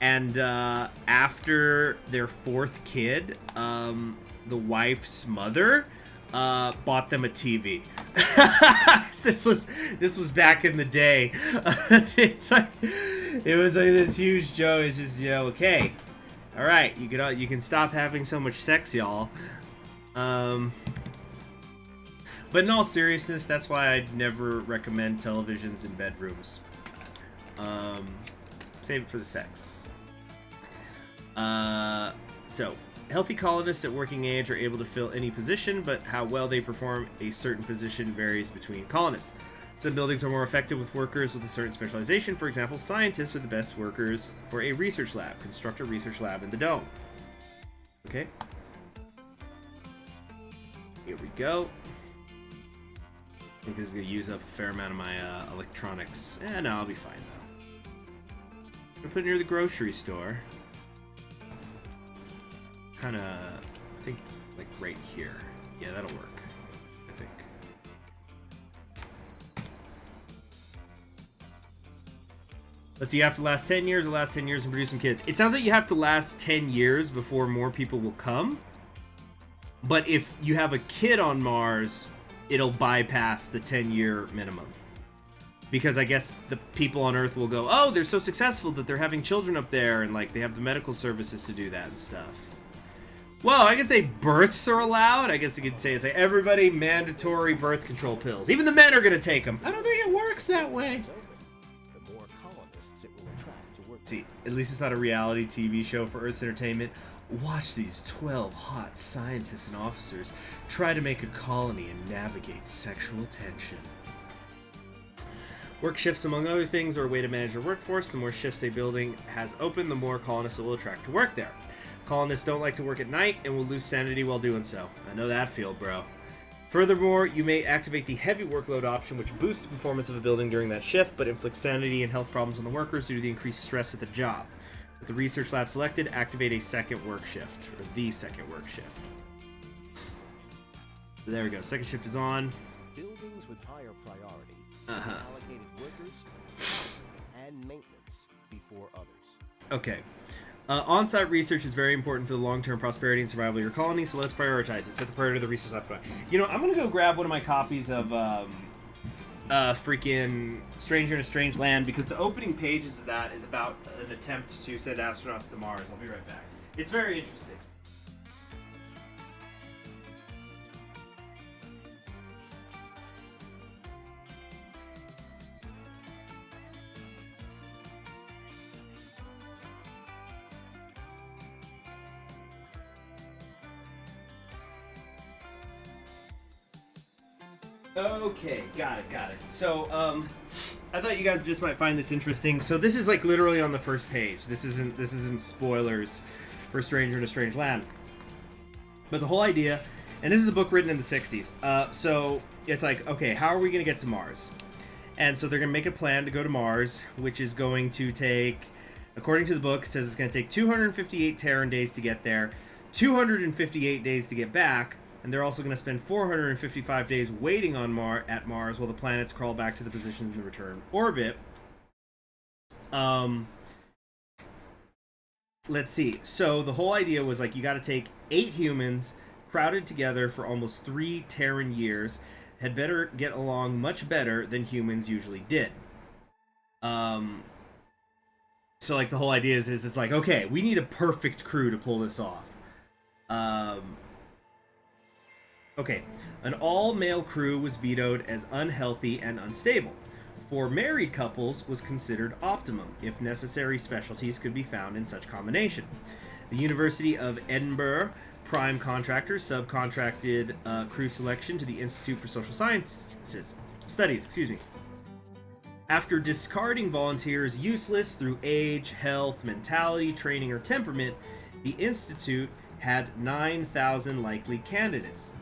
and after their 4th kid, the wife's mother bought them a TV. this was back in the day. It was like this huge joke. It's just, you know, okay, all right, you can stop having so much sex, y'all. But in all seriousness, that's why I'd never recommend televisions in bedrooms. Save it for the sex. So, healthy colonists at working age are able to fill any position, but how well they perform a certain position varies between colonists. Some buildings are more effective with workers with a certain specialization. For example, scientists are the best workers for a research lab. Construct a research lab in the dome. Okay. Here we go. I think this is going to use up a fair amount of my electronics. No, I'll be fine, though. I'm going to put it near the grocery store. Kind of, I think, like right here. Yeah, that'll work, I think. Let's see, you have to last 10 years, and produce some kids. It sounds like you have to last 10 years before more people will come. But if you have a kid on Mars, it'll bypass the 10-year minimum. Because I guess the people on Earth will go, oh, they're so successful that they're having children up there, and like they have the medical services to do that and stuff. Well, I could say births are allowed. I guess you could say it's like everybody mandatory birth control pills. Even the men are going to take them. I don't think it works that way. The more colonists it will attract to work. see. At least it's not a reality TV show for Earth's entertainment. Watch these 12 hot scientists and officers try to make a colony and navigate sexual tension. Work shifts, among other things, are a way to manage your workforce. The more shifts a building has open, the more colonists it will attract to work there. Colonists don't like to work at night and will lose sanity while doing so. I know that feel, bro. Furthermore, you may activate the heavy workload option, which boosts the performance of a building during that shift, but inflicts sanity and health problems on the workers due to the increased stress at the job. With the research lab selected, activate a second work shift, or the second work shift. So there we go. Second shift is on. Buildings with higher priority allocated workers and maintenance before others. Okay. On-site research is very important for the long-term prosperity and survival of your colony, so let's prioritize it. Set the priority of the research lab. You know, I'm going to go grab one of my copies of freaking Stranger in a Strange Land, because the opening pages of that is about an attempt to send astronauts to Mars. I'll be right back. It's very interesting. Okay, got it. So, I thought you guys just might find this interesting. So this is like literally on the first page. This isn't spoilers for Stranger in a Strange Land. But the whole idea, and this is a book written in the 60s. So it's like, okay, how are we going to get to Mars? And so they're going to make a plan to go to Mars, which is going to take, according to the book, it says it's going to take 258 Terran days to get there, 258 days to get back, and they're also going to spend 455 days waiting on at Mars while the planets crawl back to the positions in the return orbit. Let's see. So the whole idea was like you got to take 8 humans crowded together for almost 3 Terran years, had better get along much better than humans usually did. So like the whole idea is it's like, okay, we need a perfect crew to pull this off. Okay, an all-male crew was vetoed as unhealthy and unstable. For married couples was considered optimum, if necessary specialties could be found in such combination. The University of Edinburgh prime contractors subcontracted crew selection to the Institute for Social Studies. After discarding volunteers useless through age, health, mentality, training, or temperament, the Institute had 9,000 likely candidates.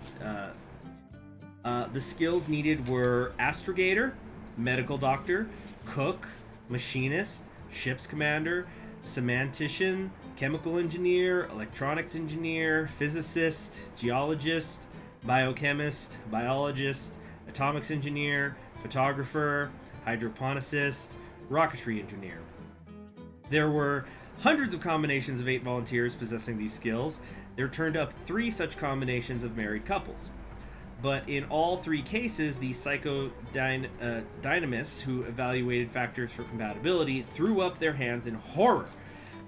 The skills needed were astrogator, medical doctor, cook, machinist, ship's commander, semantician, chemical engineer, electronics engineer, physicist, geologist, biochemist, biologist, atomics engineer, photographer, hydroponicist, rocketry engineer. There were hundreds of combinations of 8 volunteers possessing these skills. There turned up 3 such combinations of married couples. But in all 3 cases, the psychodynamists who evaluated factors for compatibility threw up their hands in horror.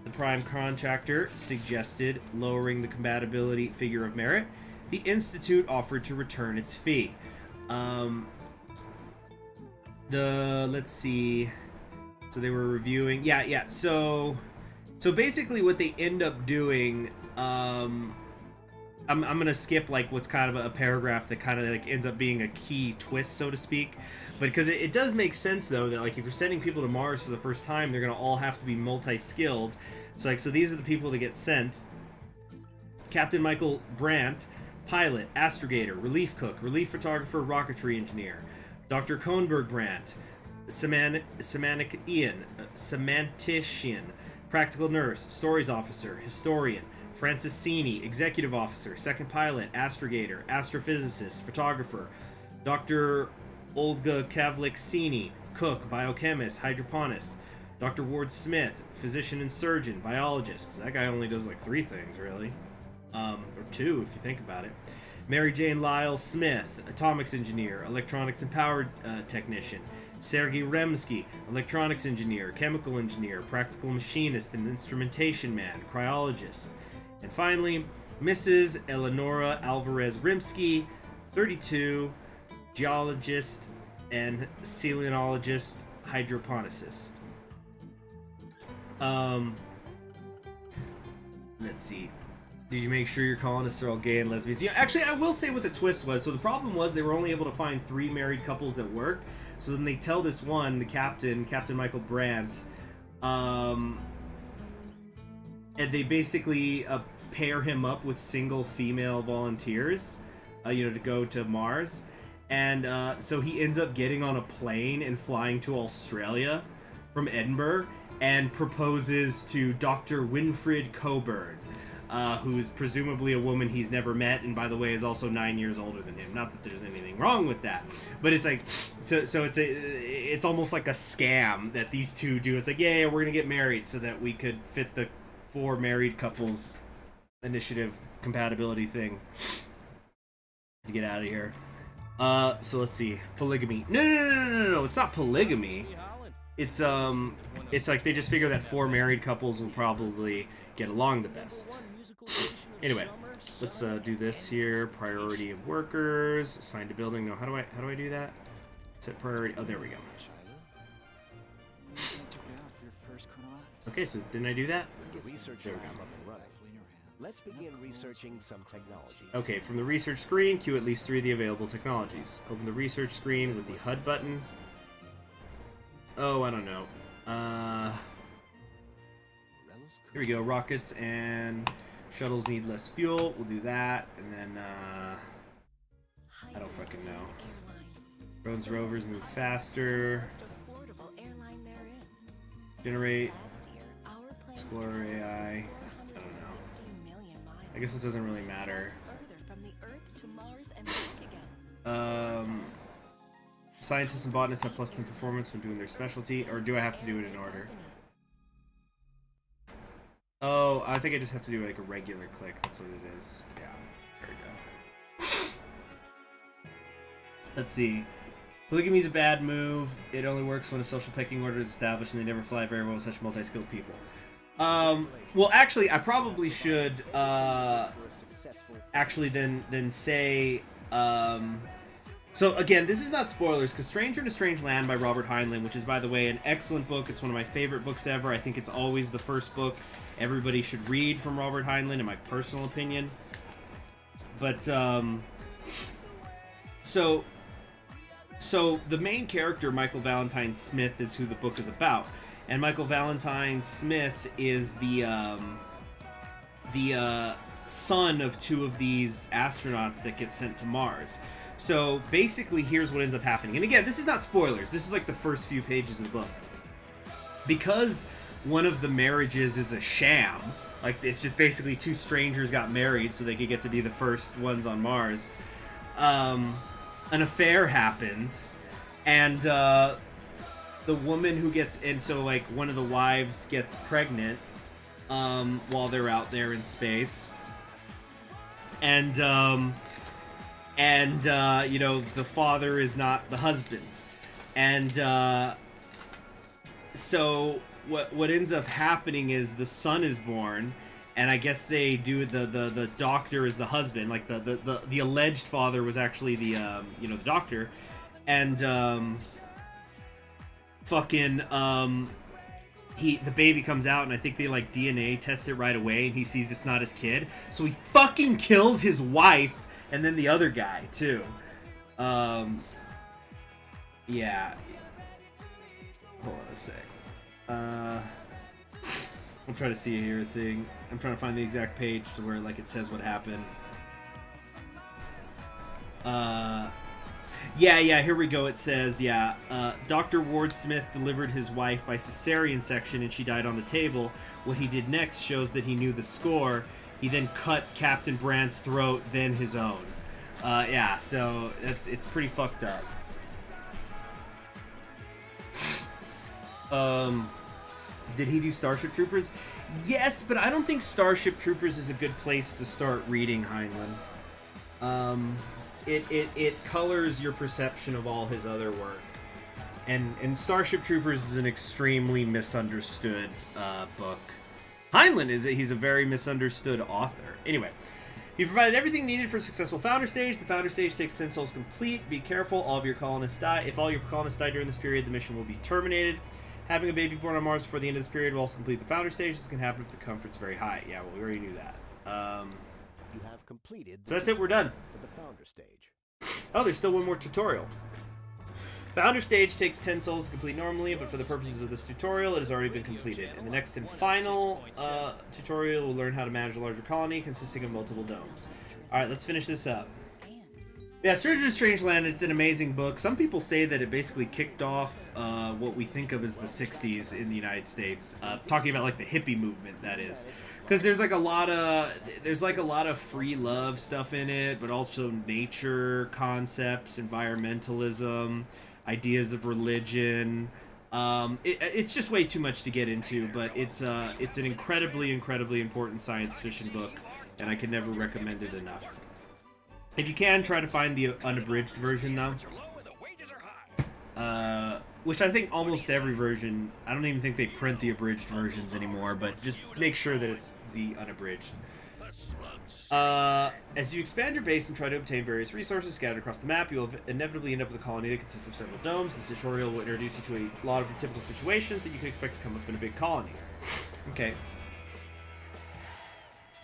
The prime contractor suggested lowering the compatibility figure of merit. The Institute offered to return its fee. Let's see. So they were reviewing. Yeah. So basically what they end up doing, I'm gonna skip like what's kind of a paragraph that kind of like ends up being a key twist, so to speak, but because it does make sense though that like if you're sending people to Mars for the first time, they're gonna all have to be multi-skilled. So these are the people that get sent: Captain Michael Brandt, pilot, astrogator, relief cook, relief photographer, rocketry engineer; Dr. Kohnberg Brandt, semantician, practical nurse, stories officer, historian; Francis Sini, executive officer, second pilot, astrogator, astrophysicist, photographer; Dr. Olga Kavlik Sini, cook, biochemist, hydroponist; Dr. Ward Smith, physician and surgeon, biologist. That guy only does like 3 things, really. Or 2, if you think about it. Mary Jane Lyle Smith, atomics engineer, electronics and power technician; Sergei Remsky, electronics engineer, chemical engineer, practical machinist and instrumentation man, cryologist; and finally, Mrs. Eleonora Alvarez Rimsky, 32, geologist and selenologist, hydroponicist. Let's see. Did you make sure your colonists are all gay and lesbians? Yeah, actually, I will say what the twist was. So the problem was they were only able to find 3 married couples that worked. So then they tell this one, the captain, Captain Michael Brandt, and they basically pair him up with single female volunteers, to go to Mars. And so he ends up getting on a plane and flying to Australia from Edinburgh and proposes to Dr. Winfried Coburn. Who's presumably a woman he's never met, and by the way is also 9 years older than him. Not that there's anything wrong with that, but it's like, so it's almost like a scam that these two do. It's like, yeah, we're gonna get married so that we could fit the 4 married couples initiative compatibility thing to get out of here. So let's see, polygamy. No, it's not polygamy. It's like they just figure that 4 married couples will probably get along the best. Anyway, let's do this here. Priority of workers, assigned to building. No, how do I do that? Set priority. Oh, there we go. Okay, so didn't I do that? There we go. Let's begin researching some technologies. Okay, from the research screen, queue at least 3 of the available technologies. Open the research screen with the HUD button. Oh, I don't know. Here we go. Rockets and shuttles need less fuel. We'll do that, and then I don't fucking know. Drones, rovers move faster. Generate. Explorer AI. I don't know. I guess this doesn't really matter. Scientists and botanists have +10 performance when doing their specialty, or do I have to do it in order? Oh, I think I just have to do like a regular click. That's what it is. Yeah, there we go. Let's see. Polygamy is a bad move. It only works when a social pecking order is established, and they never fly very well with such multi-skilled people. Well, actually, I probably should actually then say. So again, this is not spoilers, because Stranger in a Strange Land by Robert Heinlein, which is, by the way, an excellent book. It's one of my favorite books ever. I think it's always the first book everybody should read from Robert Heinlein, in my personal opinion. But, so the main character, Michael Valentine Smith, is who the book is about. And Michael Valentine Smith is the son of 2 of these astronauts that get sent to Mars. So basically, here's what ends up happening. And again, this is not spoilers. This is like the first few pages of the book. Because one of the marriages is a sham, like it's just basically 2 strangers got married so they could get to be the first ones on Mars, an affair happens, and the woman who gets, and so like one of the wives gets pregnant while they're out there in space. And the father is not the husband. And so what ends up happening is the son is born, and I guess they do the doctor is the husband, like the alleged father was actually the the doctor, and the baby comes out, and I think they like DNA test it right away, and he sees it's not his kid, so he fucking kills his wife and then the other guy too. Yeah. Hold on a sec. I'm trying to see here a thing. I'm trying to find the exact page to where like it says what happened. Yeah, here we go. It says, Dr. Ward Smith delivered his wife by cesarean section and she died on the table. What he did next shows that he knew the score. He then cut Captain Brandt's throat, then his own. So it's pretty fucked up. Did he do Starship Troopers? Yes, but I don't think Starship Troopers is a good place to start reading Heinlein. It colors your perception of all his other work. And Starship Troopers is an extremely misunderstood book. Heinlein he's a very misunderstood author. Anyway, he provided everything needed for a successful founder stage. The founder stage takes 10 souls complete. Be careful, all of your colonists die. If all your colonists die during this period, the mission will be terminated. Having a baby born on Mars before the end of this period will also complete the founder stage. This can happen if the comfort's very high. Yeah, well, we already knew that. You have completed So that's it, we're done. for the founder stage. Oh, there's still one more tutorial. Founder stage takes 10 souls to complete normally, but for the purposes of this tutorial, it has already been completed. In the next and final tutorial, we'll learn how to manage a larger colony consisting of multiple domes. Alright, let's finish this up. Yeah, Stranger Strangeland, it's an amazing book. Some people say that it basically kicked off what we think of as the 60s in the United States. Talking about like the hippie movement, that is. Because there's like a lot of free love stuff in it, but also nature concepts, environmentalism, ideas of religion. It's just way too much to get into, but it's an incredibly important science fiction book, and I can never recommend it enough. If you can, try to find the unabridged version, though. Which I think almost every version, I don't even think they print the abridged versions anymore, but just make sure that it's the unabridged. As you expand your base and try to obtain various resources scattered across the map, you'll inevitably end up with a colony that consists of several domes. This tutorial will introduce you to a lot of typical situations that you can expect to come up in a big colony. Okay.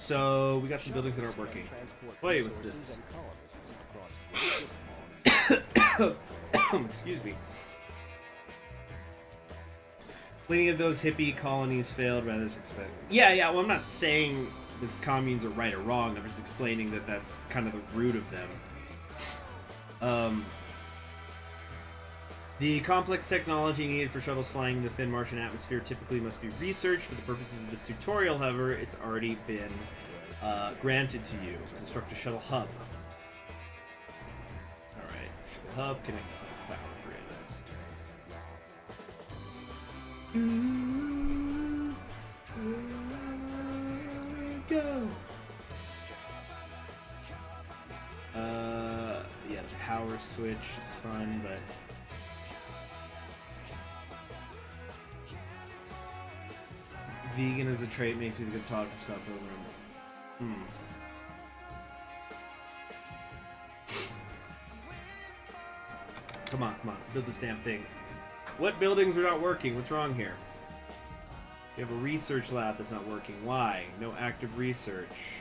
So, we got some buildings that aren't working. Wait, what's this? Excuse me. Cleaning of those hippie colonies failed rather than expected. Yeah, well, I'm not saying these communes are right or wrong. I'm just explaining that that's kind of the root of them. The complex technology needed for shuttles flying in the thin Martian atmosphere typically must be researched. For the purposes of this tutorial, however, it's already been granted to you. Construct a shuttle hub. Alright, shuttle hub connected to the power grid. Go! Yeah, the power switch is fun, but... Vegan as a trait makes you the good talk from Scott Pilgrim. Come on, build this damn thing. What buildings are not working? What's wrong here? We have a research lab that's not working. Why? No active research.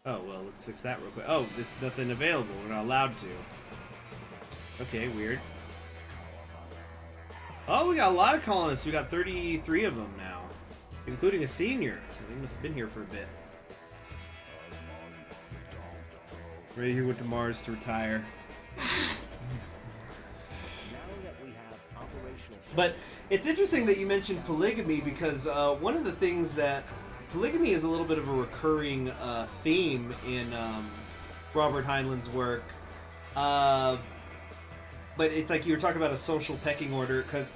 Oh, well, let's fix that real quick. Oh, it's nothing available. We're not allowed to. Okay, weird. Oh, we got a lot of colonists. We got 33 of them now, including a senior. So they must have been here for a bit. Ready here went to Mars to retire. But it's interesting that you mentioned polygamy, because one of the things that polygamy is a little bit of a recurring theme in Robert Heinlein's work. But it's like you were talking about a social pecking order, because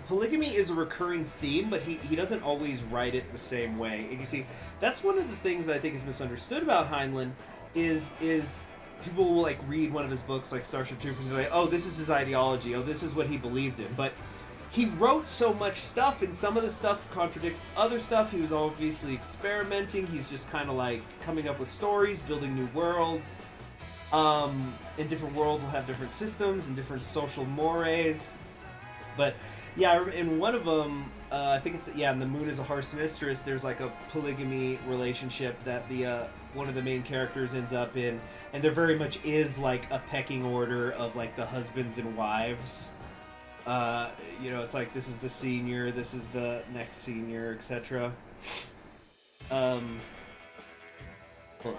polygamy is a recurring theme, but he doesn't always write it the same way. And you see, that's one of the things that I think is misunderstood about Heinlein is people will like read one of his books like Starship Troopers and like, oh, this is his ideology, oh, this is what he believed in. But he wrote so much stuff, and some of the stuff contradicts other stuff. He was obviously experimenting. He's just kind of like coming up with stories, building new worlds. And different worlds will have different systems and different social mores. But yeah, in one of them, I think it's in The Moon is a Harsh Mistress, there's like a polygamy relationship that the one of the main characters ends up in, and there very much is like a pecking order of like the husbands and wives. You know, it's like this is the senior, this is the next senior, etc. Hold on.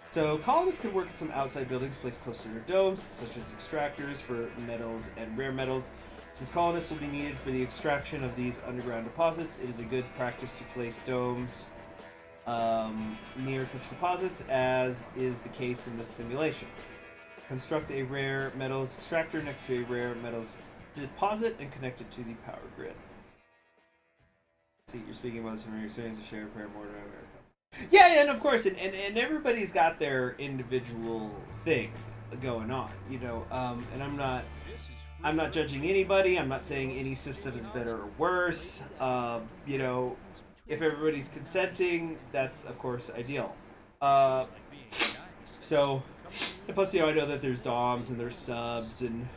So colonists can work in some outside buildings placed close to their domes, such as extractors for metals and rare metals. Since colonists will be needed for the extraction of these underground deposits, it is a good practice to place domes near such deposits, as is the case in this simulation. Construct a rare metals extractor next to a rare metals deposit and connect it to the power grid. See, you're speaking about some experience to share a prayer mortar America. Yeah, and of course, and everybody's got their individual thing going on, you know, and I'm not judging anybody. I'm not saying any system is better or worse. You know, if everybody's consenting, that's of course ideal. So, and plus, you know, I know that there's DOMs and there's subs, and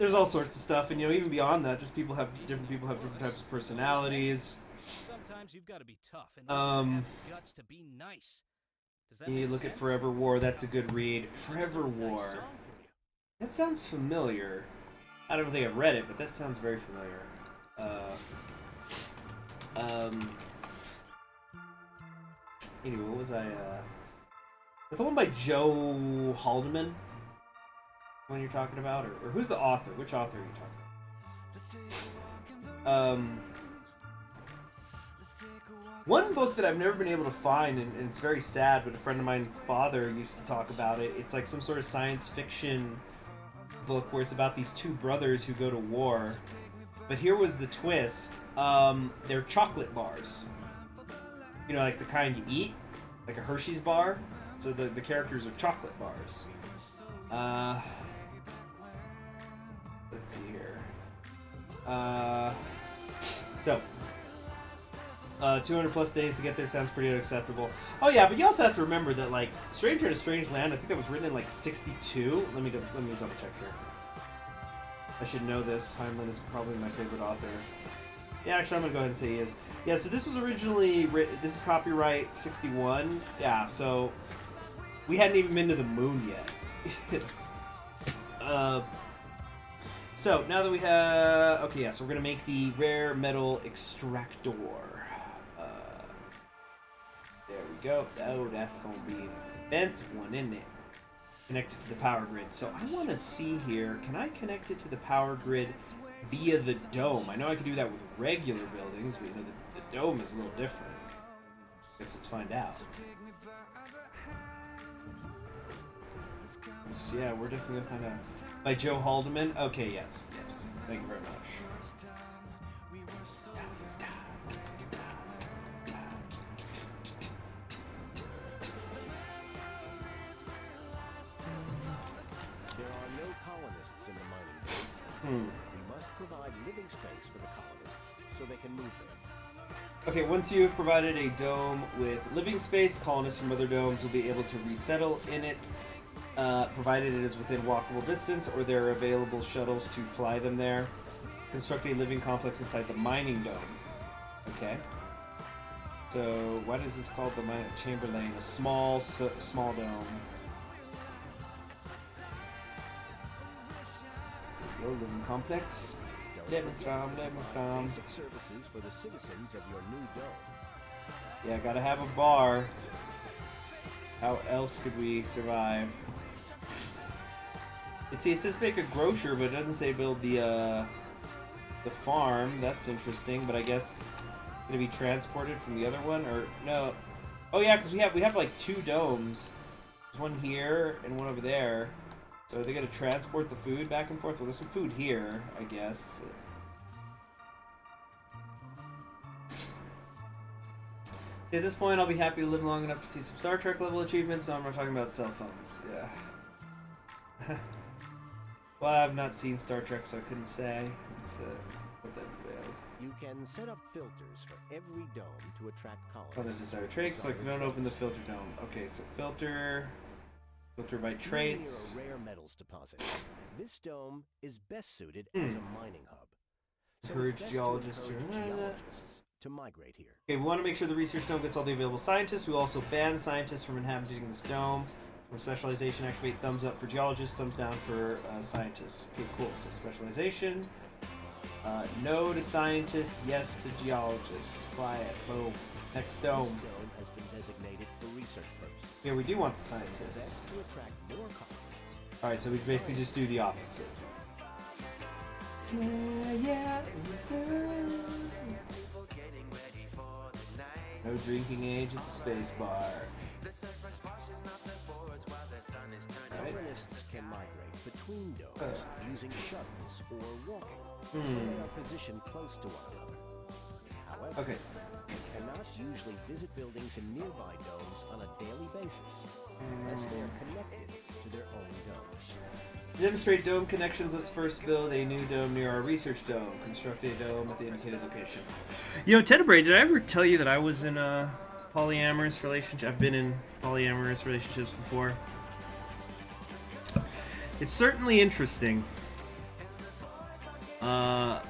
there's all sorts of stuff, and even beyond that, just different people have different types of personalities. Sometimes you've got to be tough and have guts to be nice. Does that You make look at sense? Forever War. That's a good read. Forever War. Nice song for you. That sounds familiar. I don't think I've read it, but that sounds very familiar. Anyway, what was I? The one by Joe Haldeman. One you're talking about, or who's the author? Which author are you talking about? One book that I've never been able to find, and it's very sad, but a friend of mine's father used to talk about it. It's like some sort of science fiction book where it's about these two brothers who go to war. But here was the twist. They're chocolate bars. You know, like the kind you eat, like a Hershey's bar. So the characters are chocolate bars. Let's see here. 200 plus days to get there sounds pretty unacceptable. Oh yeah, but you also have to remember that like Stranger in a Strange Land, I think that was written in like 62. Let me double check here. I should know this. Heinlein is probably my favorite author. Yeah, actually I'm gonna go ahead and say he is. Yeah, so this was originally written, this is copyright 61. Yeah, so we hadn't even been to the moon yet. So now that we have, okay, yeah, so we're gonna make the rare metal extractor. There we go. Oh, that's gonna be an expensive one, isn't it? Connect it to the power grid. So I want to see here. Can I connect it to the power grid via the dome? I know I can do that with regular buildings, but you know the dome is a little different. Guess let's find out. Yeah, we're definitely gonna find out. By Joe Haldeman. Okay, yes. Thank you very much. There are no colonists in the mining dome. We must provide living space for the colonists so they can move there. Okay, once you've provided a dome with living space, colonists from other domes will be able to resettle in it, provided it is within walkable distance or there are available shuttles to fly them there. Construct a living complex inside the mining dome. Okay. So, what is this called? The Chamberlain, a small dome. Your living complex. Demonstram. Basic services for the citizens of your new dome. Yeah, gotta have a bar. How else could we survive? It says make a grocer, but it doesn't say build the farm. That's interesting, but I guess gonna be transported from the other one, or no? Oh yeah, because we have like two domes. There's one here and one over there. So are they gonna transport the food back and forth? Well, there's some food here, I guess. See, at this point, I'll be happy to live long enough to see some Star Trek level achievements. So I'm not talking about cell phones. Yeah. Well, I've not seen Star Trek, so I couldn't say. It's, what that entails. You can set up filters for every dome to attract colonists. Oh, the desired traits. Like, don't open the filter dome. Okay, so filter by traits. Near a rare metals deposit. This dome is best suited as a mining hub. So Encourage it's best geologists to encourage geologists to migrate here. Okay, we want to make sure the research dome gets all the available scientists. We also ban scientists from inhabiting this dome. From specialization, activate thumbs up for geologists, thumbs down for scientists. Okay, cool. So specialization, no to scientists, yes to geologists. Quiet. Boom. Next dome. This dome has been designated for research purposes. Yeah, we do want the It's scientists. best to attract more colonists. Alright, so we basically just do the opposite. Yeah. No drinking age at the space bar. Right. Colonists can migrate between domes using shuttles or walking. They are positioned close to one another. However, Okay. they cannot usually visit buildings in nearby domes on a daily basis unless they are connected to their own domes. To demonstrate dome connections, let's first build a new dome near our research dome. Construct a dome at the indicated location. You know, Tenebrae, did I ever tell you that I was in a polyamorous relationship? I've been in polyamorous relationships before. It's certainly interesting. They're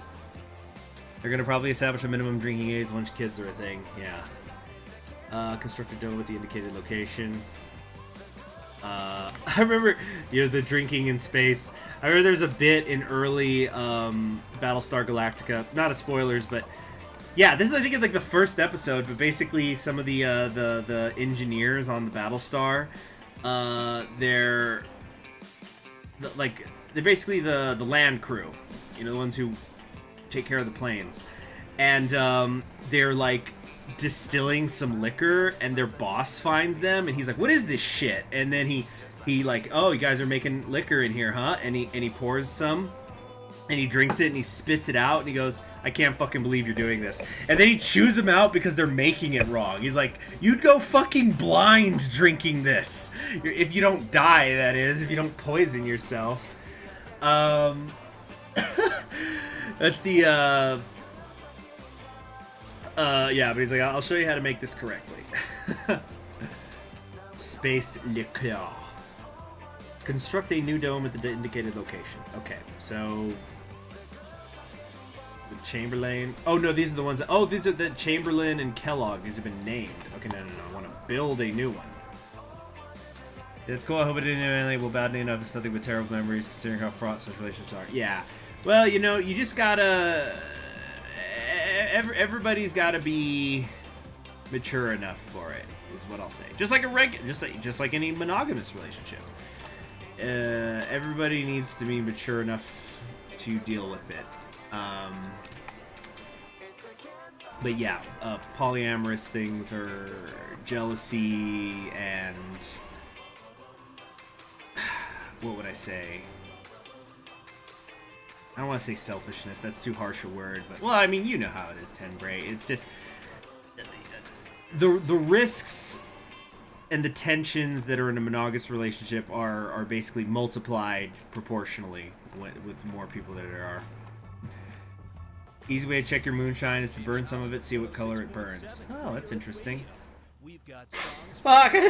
gonna probably establish a minimum drinking age once kids are a thing. Yeah. Construct a dome with the indicated location. I remember, the drinking in space. I remember there's a bit in early Battlestar Galactica. Not a spoilers, but yeah, this is I think it's like the first episode. But basically, some of the engineers on the Battlestar, they're basically the land crew. The ones who take care of the planes, and they're like distilling some liquor, and their boss finds them, and he's like, "What is this shit?" And then he like, "Oh, you guys are making liquor in here, huh?" And he pours some, and he drinks it, and he spits it out, and he goes, "I can't fucking believe you're doing this." And then he chews them out because they're making it wrong. He's like, "You'd go fucking blind drinking this, if you don't die, that is, if you don't poison yourself." That's the yeah, but he's like, "I'll show you how to make this correctly." Space liqueur. Construct a new dome at the indicated location. Okay, so the Chamberlain. Oh no, these are the ones that. Oh, these are the Chamberlain and Kellogg. These have been named. Okay, no. I want to build a new one. It's cool. I hope it didn't label badly enough. It's nothing but terrible memories, considering how fraught such relationships are. Yeah. Well, you just gotta. Everybody's gotta be mature enough for it, is what I'll say. Just like just like any monogamous relationship. Everybody needs to be mature enough to deal with it. But yeah, polyamorous things are jealousy and what would I say? I don't want to say selfishness. That's too harsh a word. But well, I mean, you know how it is, Tenbray. It's just the risks and the tensions that are in a monogamous relationship are basically multiplied proportionally with more people that there are. Easy way to check your moonshine is to burn some of it, see what color it burns. Oh, that's interesting. Fuck, I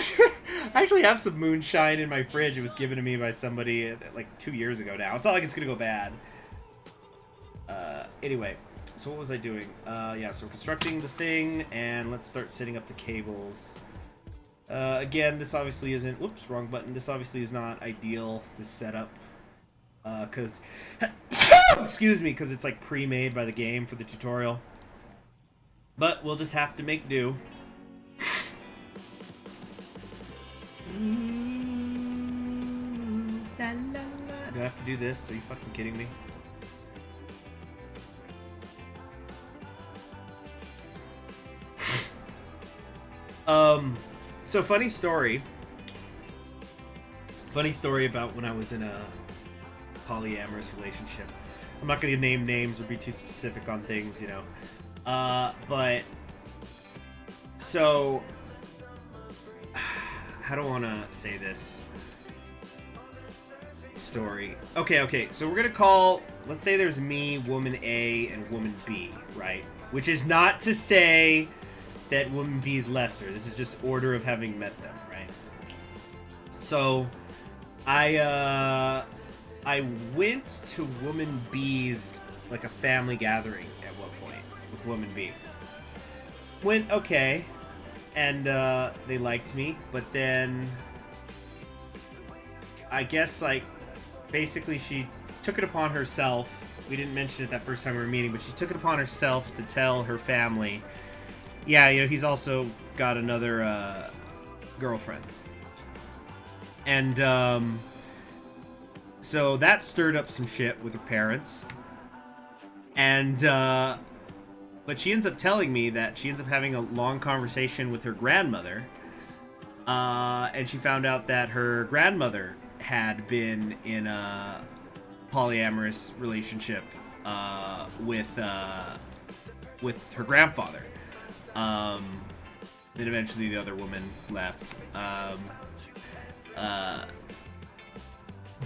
actually have some moonshine in my fridge. It was given to me by somebody like 2 years ago now. It's not like it's gonna go bad. Anyway, so what was I doing? Yeah, so we're constructing the thing, and let's start setting up the cables. Again, this obviously isn't... Whoops, wrong button. This obviously is not ideal, this setup. Because... excuse me, because it's like pre-made by the game for the tutorial. But we'll just have to make do. Do I have to do this? Are you fucking kidding me? So funny story about when I was in a polyamorous relationship. I'm not going to name names or be too specific on things, but so how do I want to say this story? Okay, so we're going to call, let's say there's me, woman A, and woman B, right? Which is not to say that woman B is lesser. This is just order of having met them, right? So, I went to woman B's, like a family gathering at one point with woman B. Went okay, and they liked me, but then I guess like basically she took it upon herself. We didn't mention it that first time we were meeting, but she took it upon herself to tell her family, yeah, he's also got another girlfriend. And so that stirred up some shit with her parents. And but she ends up telling me that she ends up having a long conversation with her grandmother. And she found out that her grandmother had been in a polyamorous relationship with her grandfather. Then eventually the other woman left.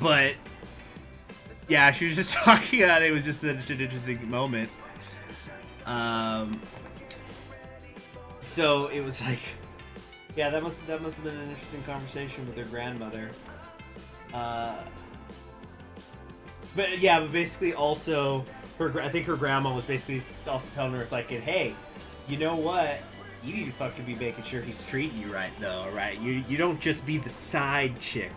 But yeah, she was just talking about it. It was just such an interesting moment. So it was like, yeah, that must have been an interesting conversation with her grandmother. But basically also I think her grandma was basically also telling her, it's like, hey, you know what? You need to fucking be making sure he's treating you right, though, right? You don't just be the side chick.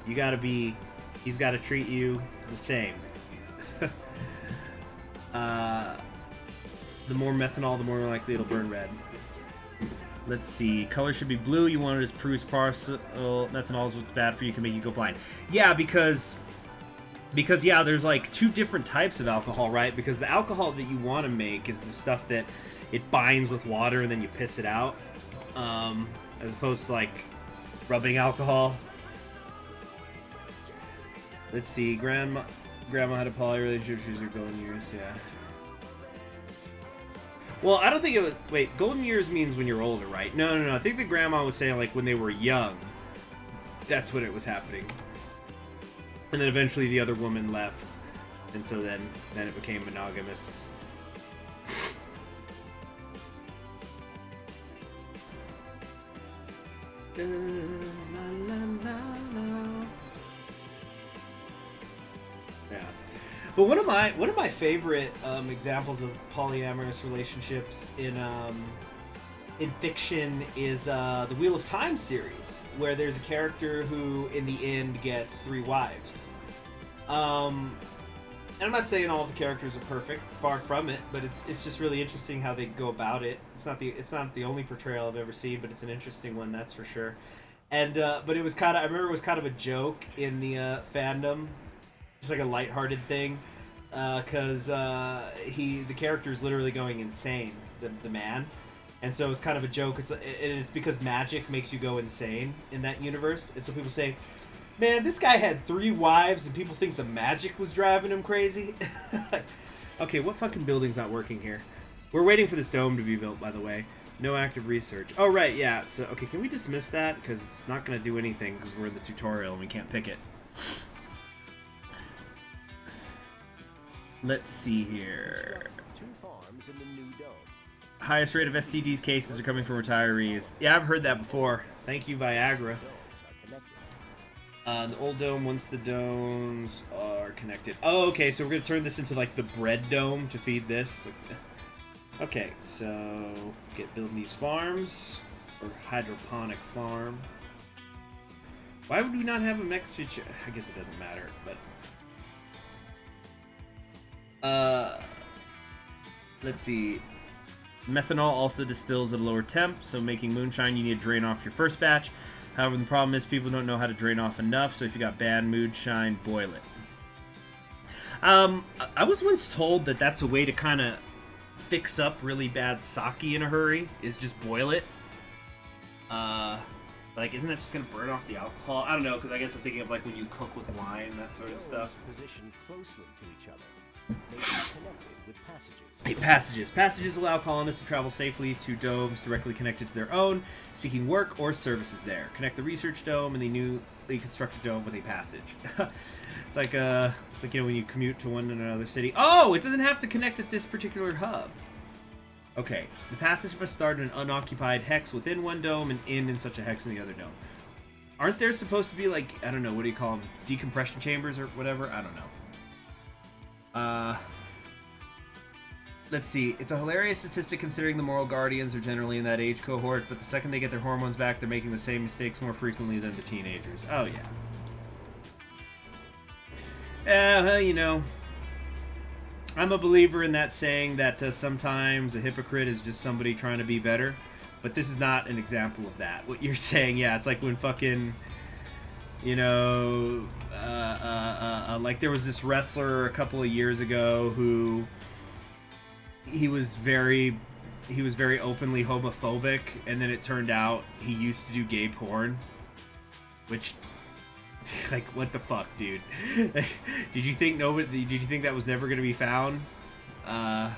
You gotta be... He's gotta treat you the same. The more methanol, the more likely it'll burn red. Let's see. Color should be blue. You want it as Proust partial. Methanol is what's bad for you. Can make you go blind. Yeah, because yeah, there's like two different types of alcohol, right? Because the alcohol that you want to make is the stuff that it binds with water and then you piss it out, as opposed to like rubbing alcohol. Let's see. Grandma had a poly relationship. She was her golden years. Yeah. Well, I don't think it was... Wait, golden years means when you're older, right? No. I think the grandma was saying, like, when they were young. That's when it was happening. And then eventually the other woman left. And so then it became monogamous. Yeah. But one of my favorite examples of polyamorous relationships in fiction is the Wheel of Time series, where there's a character who, in the end, gets 3 wives. And I'm not saying all of the characters are perfect, far from it, but it's just really interesting how they go about it. It's not the only portrayal I've ever seen, but it's an interesting one, that's for sure. And but it was I remember it was kind of a joke in the fandom. Just like a lighthearted thing, because the character is literally going insane, the man, and so it's kind of a joke. It's because magic makes you go insane in that universe, and so people say, "Man, this guy had 3 wives, and people think the magic was driving him crazy." Okay, what fucking building's not working here? We're waiting for this dome to be built, by the way. No active research. Oh right, yeah. So okay, can we dismiss that because it's not going to do anything because we're in the tutorial and we can't pick it. Let's see here. 2 farms in the new dome. Highest rate of STD cases are coming from retirees. Yeah, I've heard that before. Thank you, Viagra. Domes are connected. The old dome, once the domes are connected. Oh, okay, so we're going to turn this into, like, the bread dome to feed this. Okay, so let's get building these farms. Or hydroponic farm. Why would we not have them next to each other? I guess it doesn't matter, but... let's see. Methanol also distills at a lower temp, so making moonshine you need to drain off your first batch. However, the problem is people don't know how to drain off enough, so if you got bad moonshine, boil it. I was once told that that's a way to kind of fix up really bad sake in a hurry, is just boil it. Like, isn't that just going to burn off the alcohol? I don't know, because I guess I'm thinking of like when you cook with wine, that sort of stuff. Positioned closely to each other. They can be connected with passages. Hey, passages. Passages allow colonists to travel safely to domes directly connected to their own, seeking work or services there. Connect the research dome and the newly constructed dome with a passage. It's like you know when you commute to one in another city. Oh, it doesn't have to connect at this particular hub. Okay, the passage must start in an unoccupied hex within one dome and end in such a hex in the other dome. Aren't there supposed to be, like, I don't know, what do you call them? Decompression chambers or whatever? I don't know. Let's see. It's a hilarious statistic considering the moral guardians are generally in that age cohort, but the second they get their hormones back, they're making the same mistakes more frequently than the teenagers. Oh, yeah. Well, you know, I'm a believer in that saying that sometimes a hypocrite is just somebody trying to be better, but this is not an example of that. What you're saying, yeah, it's like when fucking, you know, like there was this wrestler a couple of years ago who he was very openly homophobic, and then it turned out he used to do gay porn, which, like, what the fuck, dude? Did you think that was never going to be found? And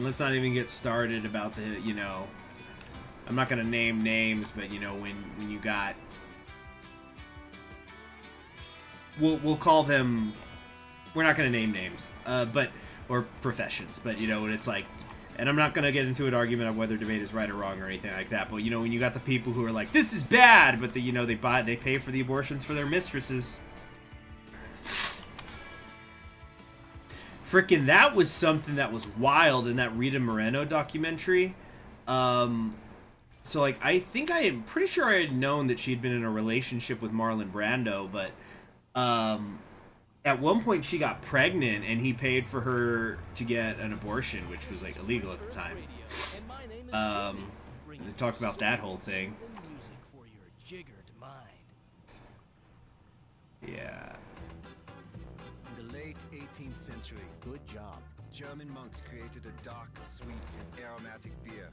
let's not even get started about the, you know, I'm not going to name names, but, you know, when you got, we'll call them, we're not going to name names, but, or professions, but, you know, when it's like, And I'm not going to get into an argument of whether debate is right or wrong or anything like that. But, you know, when you got the people who are like, this is bad, but, you know, they pay for the abortions for their mistresses. Frickin' that was something that was wild in that Rita Moreno documentary. So, like, I think I am pretty sure I had known that she had been in a relationship with Marlon Brando, but at one point she got pregnant and he paid for her to get an abortion, which was, like, illegal at the time. They talked about that whole thing. Yeah. In the late 18th century, Good job. German monks created a dark, sweet, and aromatic beer.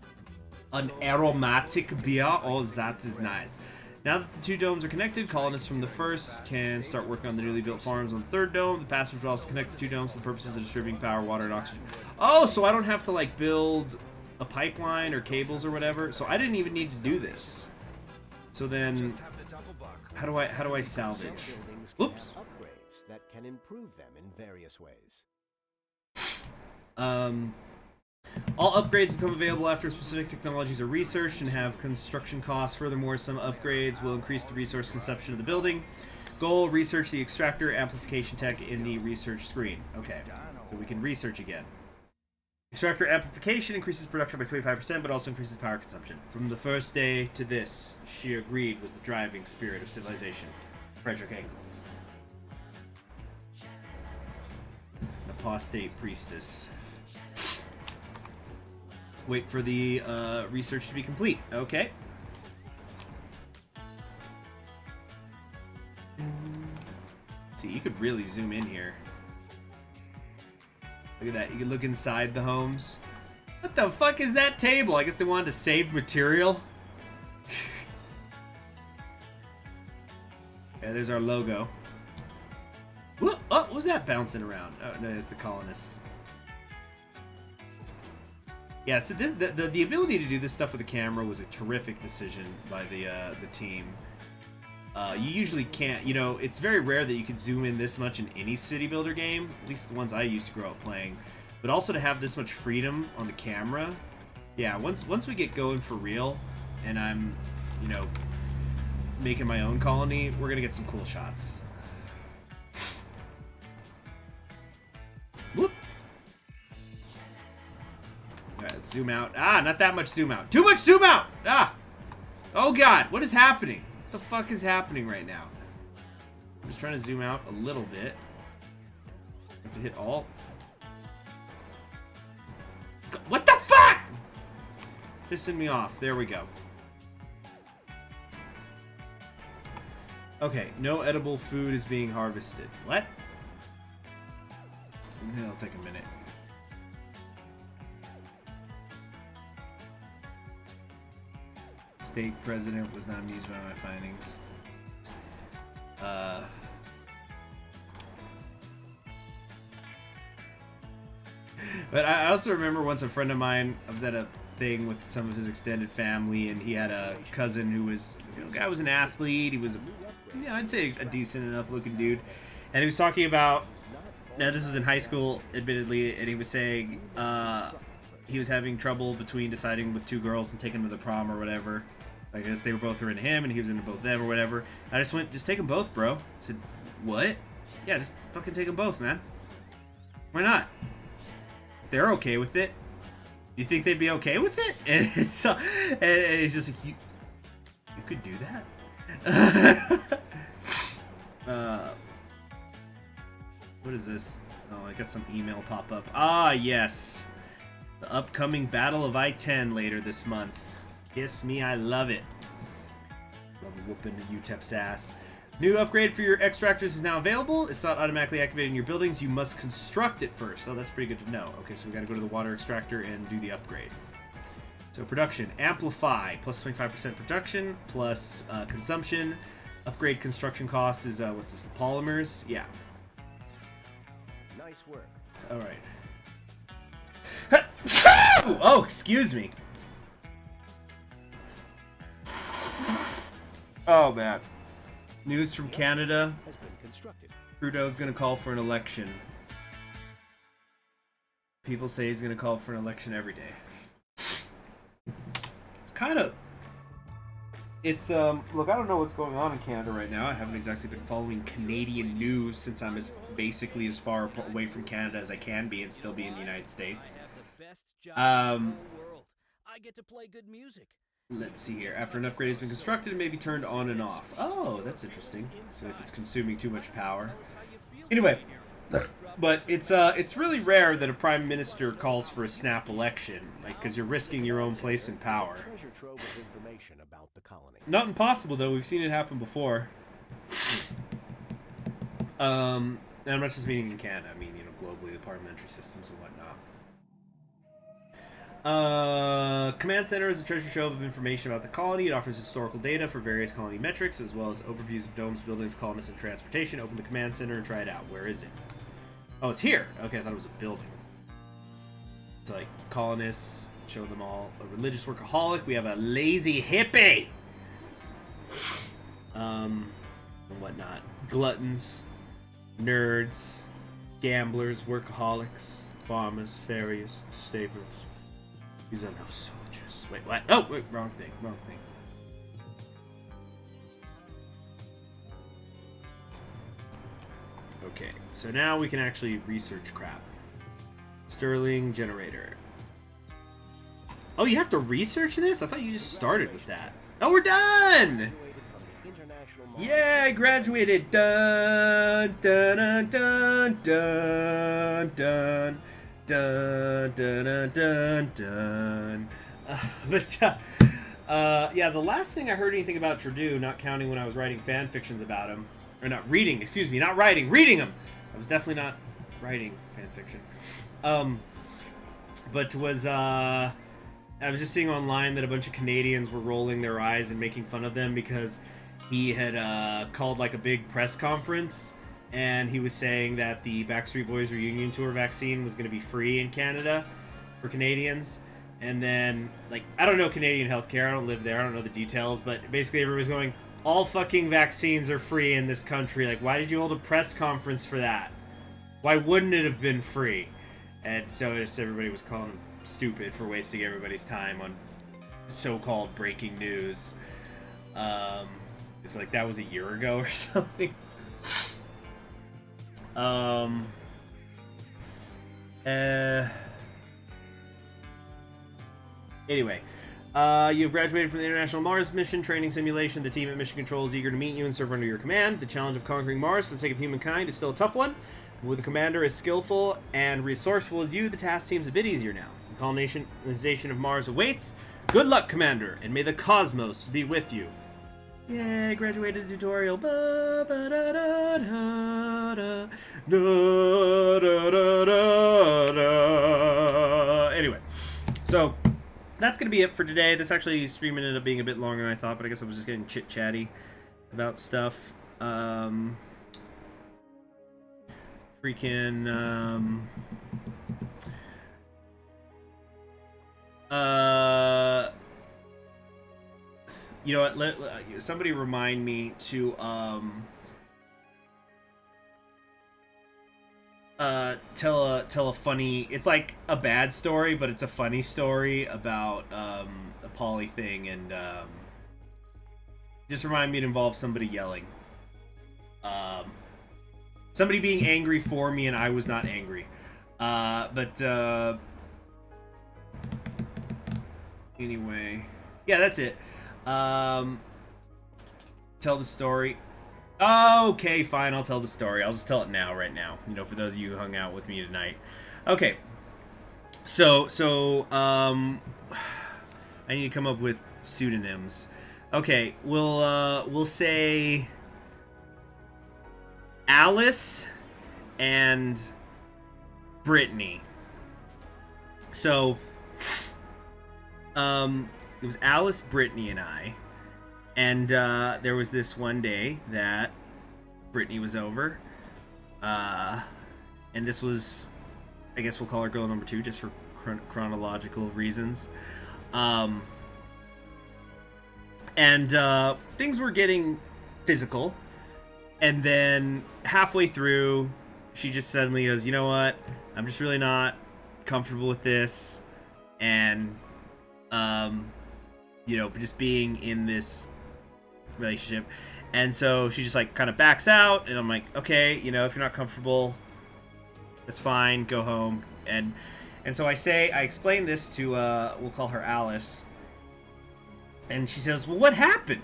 An aromatic beer? Oh, that is nice. Now that the two domes are connected, colonists from the first can start working on the newly built farms on the third dome. The passage will also connect the two domes for the purposes of distributing power, water, and oxygen. Oh, so I don't have to, like, build a pipeline or cables or whatever. So I didn't even need to do this. So then, how do I salvage? Some buildings Oops. can have upgrades that can improve them in various ways. All upgrades become available after specific technologies are researched and have construction costs. Furthermore, some upgrades will increase the resource consumption of the building. Goal, research the extractor amplification tech in the research screen. Okay, so we can research again. Extractor amplification increases production by 25%, but also increases power consumption. From the first day to this, she agreed was the driving spirit of civilization. Frederick Engels. Apostate priestess. Wait for the research to be complete. Okay. See, you could really zoom in here. Look at that. You can look inside the homes. What the fuck is that table? I guess they wanted to save material. Yeah, there's our logo. What? Oh, what was that bouncing around? Oh, no, it's the colonists. Yeah, so the ability to do this stuff with a camera was a terrific decision by the team. You usually can't, you know, it's very rare that you could zoom in this much in any city builder game, at least the ones I used to grow up playing. But also to have this much freedom on the camera. Yeah, once we get going for real, and I'm, you know, making my own colony, we're gonna get some cool shots. Whoop. Alright, let's zoom out. Ah, not that much zoom out. Too much zoom out! Ah! Oh god, what is happening? What the fuck is happening right now? I'm just trying to zoom out a little bit. Have to hit Alt. What the fuck?! Pissing me off. There we go. Okay, no edible food is being harvested. What? It'll take a minute. State president was not amused by my findings. But I also remember once a friend of mine, I was at a thing with some of his extended family, and he had a cousin who was, you know, guy was an athlete. He was, yeah, I'd say a decent enough looking dude. And he was talking about, now this was in high school, admittedly, and he was saying he was having trouble between deciding with two girls and taking them to the prom or whatever. I guess they were both into him, and he was into both them or whatever. I just went, just take them both, bro. I said, what? Yeah, just fucking take them both, man. Why not? They're okay with it. You think they'd be okay with it? And so, and he's just like, you could do that? What is this? Oh, I got some email pop up. Ah, yes. The upcoming Battle of I-10 later this month. Kiss me, I love it. Love whooping UTEP's ass. New upgrade for your extractors is now available. It's not automatically activated in your buildings. You must construct it first. Oh, that's pretty good to know. Okay, so we got to go to the water extractor and do the upgrade. So production, amplify, plus 25% production, plus consumption. Upgrade construction cost is, what's this, the polymers? Yeah. Nice work. All right. Oh, excuse me. Oh, man. News from Canada. Has been constructed. Trudeau's going to call for an election. People say he's going to call for an election every day. It's kind of... It's, look, I don't know what's going on in Canada right now. I haven't exactly been following Canadian news since I'm basically as far away from Canada as I can be and still be in the United States. I have the best job in the whole world. I get to play good music. Let's see here. After an upgrade has been constructed, it may be turned on and off. Oh, that's interesting. So if it's consuming too much power. Anyway, but it's really rare that a prime minister calls for a snap election, like, because you're risking your own place in power. Treasure trove of information about the colony. Not impossible though. We've seen it happen before. And I'm not just meaning in Canada. I mean, you know, globally, the parliamentary systems and whatnot. Command Center is a treasure trove of information about the colony. It offers historical data for various colony metrics, as well as overviews of domes, buildings, colonists, and transportation. Open the Command Center and try it out. Where is it? Oh, it's here. Okay, I thought it was a building. It's like colonists, show them all. A religious workaholic. We have a lazy hippie. And whatnot. Gluttons, nerds, gamblers, workaholics, farmers, farriers, staplers. These are no soldiers. Wait, what? Oh, wait, wrong thing, wrong thing. Okay, so now we can actually research crap. Sterling generator. Oh, you have to research this? I thought you just started with that. Oh, we're done! Yeah, I graduated. Dun, dun, dun, dun, dun, dun. Dun, dun, dun, dun, dun. Yeah, the last thing I heard anything about Trudeau, not counting when I was writing fan fictions about him, or not reading, excuse me, not writing, reading them. I was definitely not writing fan fiction. But was, I was just seeing online that a bunch of Canadians were rolling their eyes and making fun of them because he had called like a big press conference. And he was saying that the Backstreet Boys reunion tour vaccine was going to be free in Canada for Canadians. And then, like, I don't know Canadian healthcare. I don't live there. I don't know the details. But basically everybody's going, all fucking vaccines are free in this country. Like, why did you hold a press conference for that? Why wouldn't it have been free? And so just everybody was calling him stupid for wasting everybody's time on so-called breaking news. It's like that was a year ago or something. Anyway, you've graduated from the International Mars Mission Training Simulation. The team at Mission Control is eager to meet you and serve under your command. The challenge of conquering Mars for the sake of humankind is still a tough one. With the commander as skillful and resourceful as you, the task seems a bit easier now. The colonization of Mars awaits. Good luck, Commander, and may the cosmos be with you. Yeah, I graduated the tutorial. Ba, ba, da, da, da, da, da, da, da, da. Anyway, so that's going to be it for today. This actually stream ended up being a bit longer than I thought, but I guess I was just getting chit-chatty about stuff. You know what? Somebody remind me to tell a funny. It's like a bad story, but it's a funny story about the Poly thing, and just remind me to involve somebody yelling. Somebody being angry for me, and I was not angry. Anyway, yeah, that's it. Tell the story. Okay, fine, I'll tell the story. I'll just tell it now, right now. You know, for those of you who hung out with me tonight. Okay. So, I need to come up with pseudonyms. Okay, we'll say Alice and Brittany. So, it was Alice, Brittany, and I. And there was this one day that Brittany was over. And this was, I guess we'll call her girl number 2 just for chronological reasons. And things were getting physical. And then halfway through, she just suddenly goes, you know what? I'm just really not comfortable with this, and you know, just being in this relationship. And so she just like kind of backs out, and I'm like, okay, you know, if you're not comfortable, that's fine, go home. And so I explain this to we'll call her Alice, and she says, well, what happened?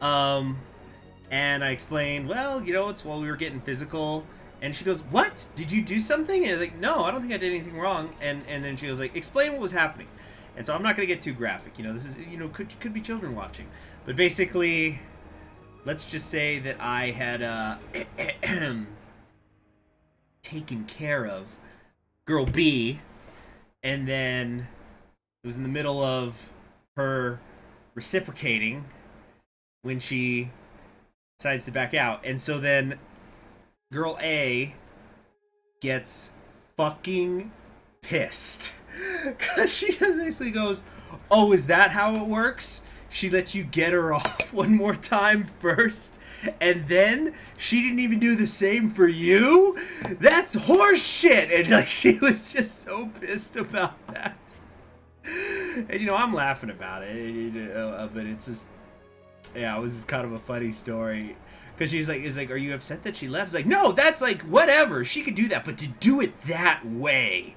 And I explained, well, you know, it's while we were getting physical. And she goes, what? Did you do something? And I was like, no, I don't think I did anything wrong. And then she was like, explain what was happening. And so I'm not going to get too graphic. You know, this is, you know, could be children watching. But basically, let's just say that I had taken care of girl B. And then it was in the middle of her reciprocating when she decides to back out. And so then girl A gets fucking pissed. Because she just basically goes, oh, is that how it works? She lets you get her off one more time first, and then she didn't even do the same for you? That's horse shit! And like, she was just so pissed about that. And you know, I'm laughing about it, but it's just, yeah, it was just kind of a funny story. Because she's like, are you upset that she left? It's like, no, that's like, whatever. She could do that, but to do it that way,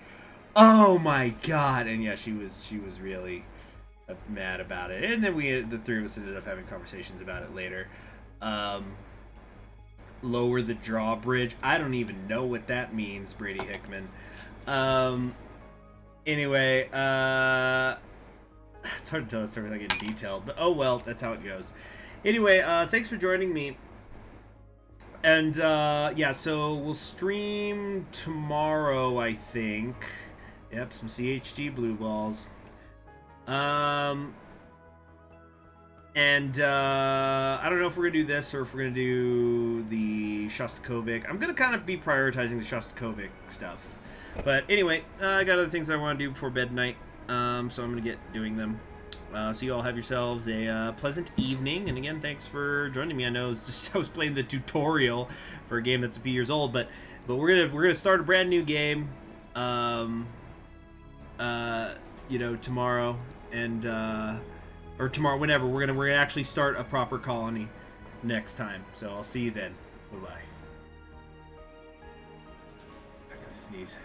oh my god. And yeah, she was really mad about it. And then the three of us ended up having conversations about it later. Lower the drawbridge. I don't even know what that means, Brady Hickman. Anyway, it's hard to tell that story without getting detailed, but oh well, that's how it goes. Anyway, thanks for joining me. And yeah, so we'll stream tomorrow, I think. Yep, some CHG blue balls. And I don't know if we're gonna do this or if we're gonna do the Shostakovich. I'm gonna kind of be prioritizing the Shostakovich stuff. But anyway, I got other things I want to do before bed tonight, so I'm gonna get doing them. So you all have yourselves a pleasant evening, and again, thanks for joining me. I know it's just I was playing the tutorial for a game that's a few years old, but we're gonna start a brand new game, you know, tomorrow, and or tomorrow, whenever we're gonna actually start a proper colony next time. So I'll see you then. Bye bye. I'm gonna sneeze.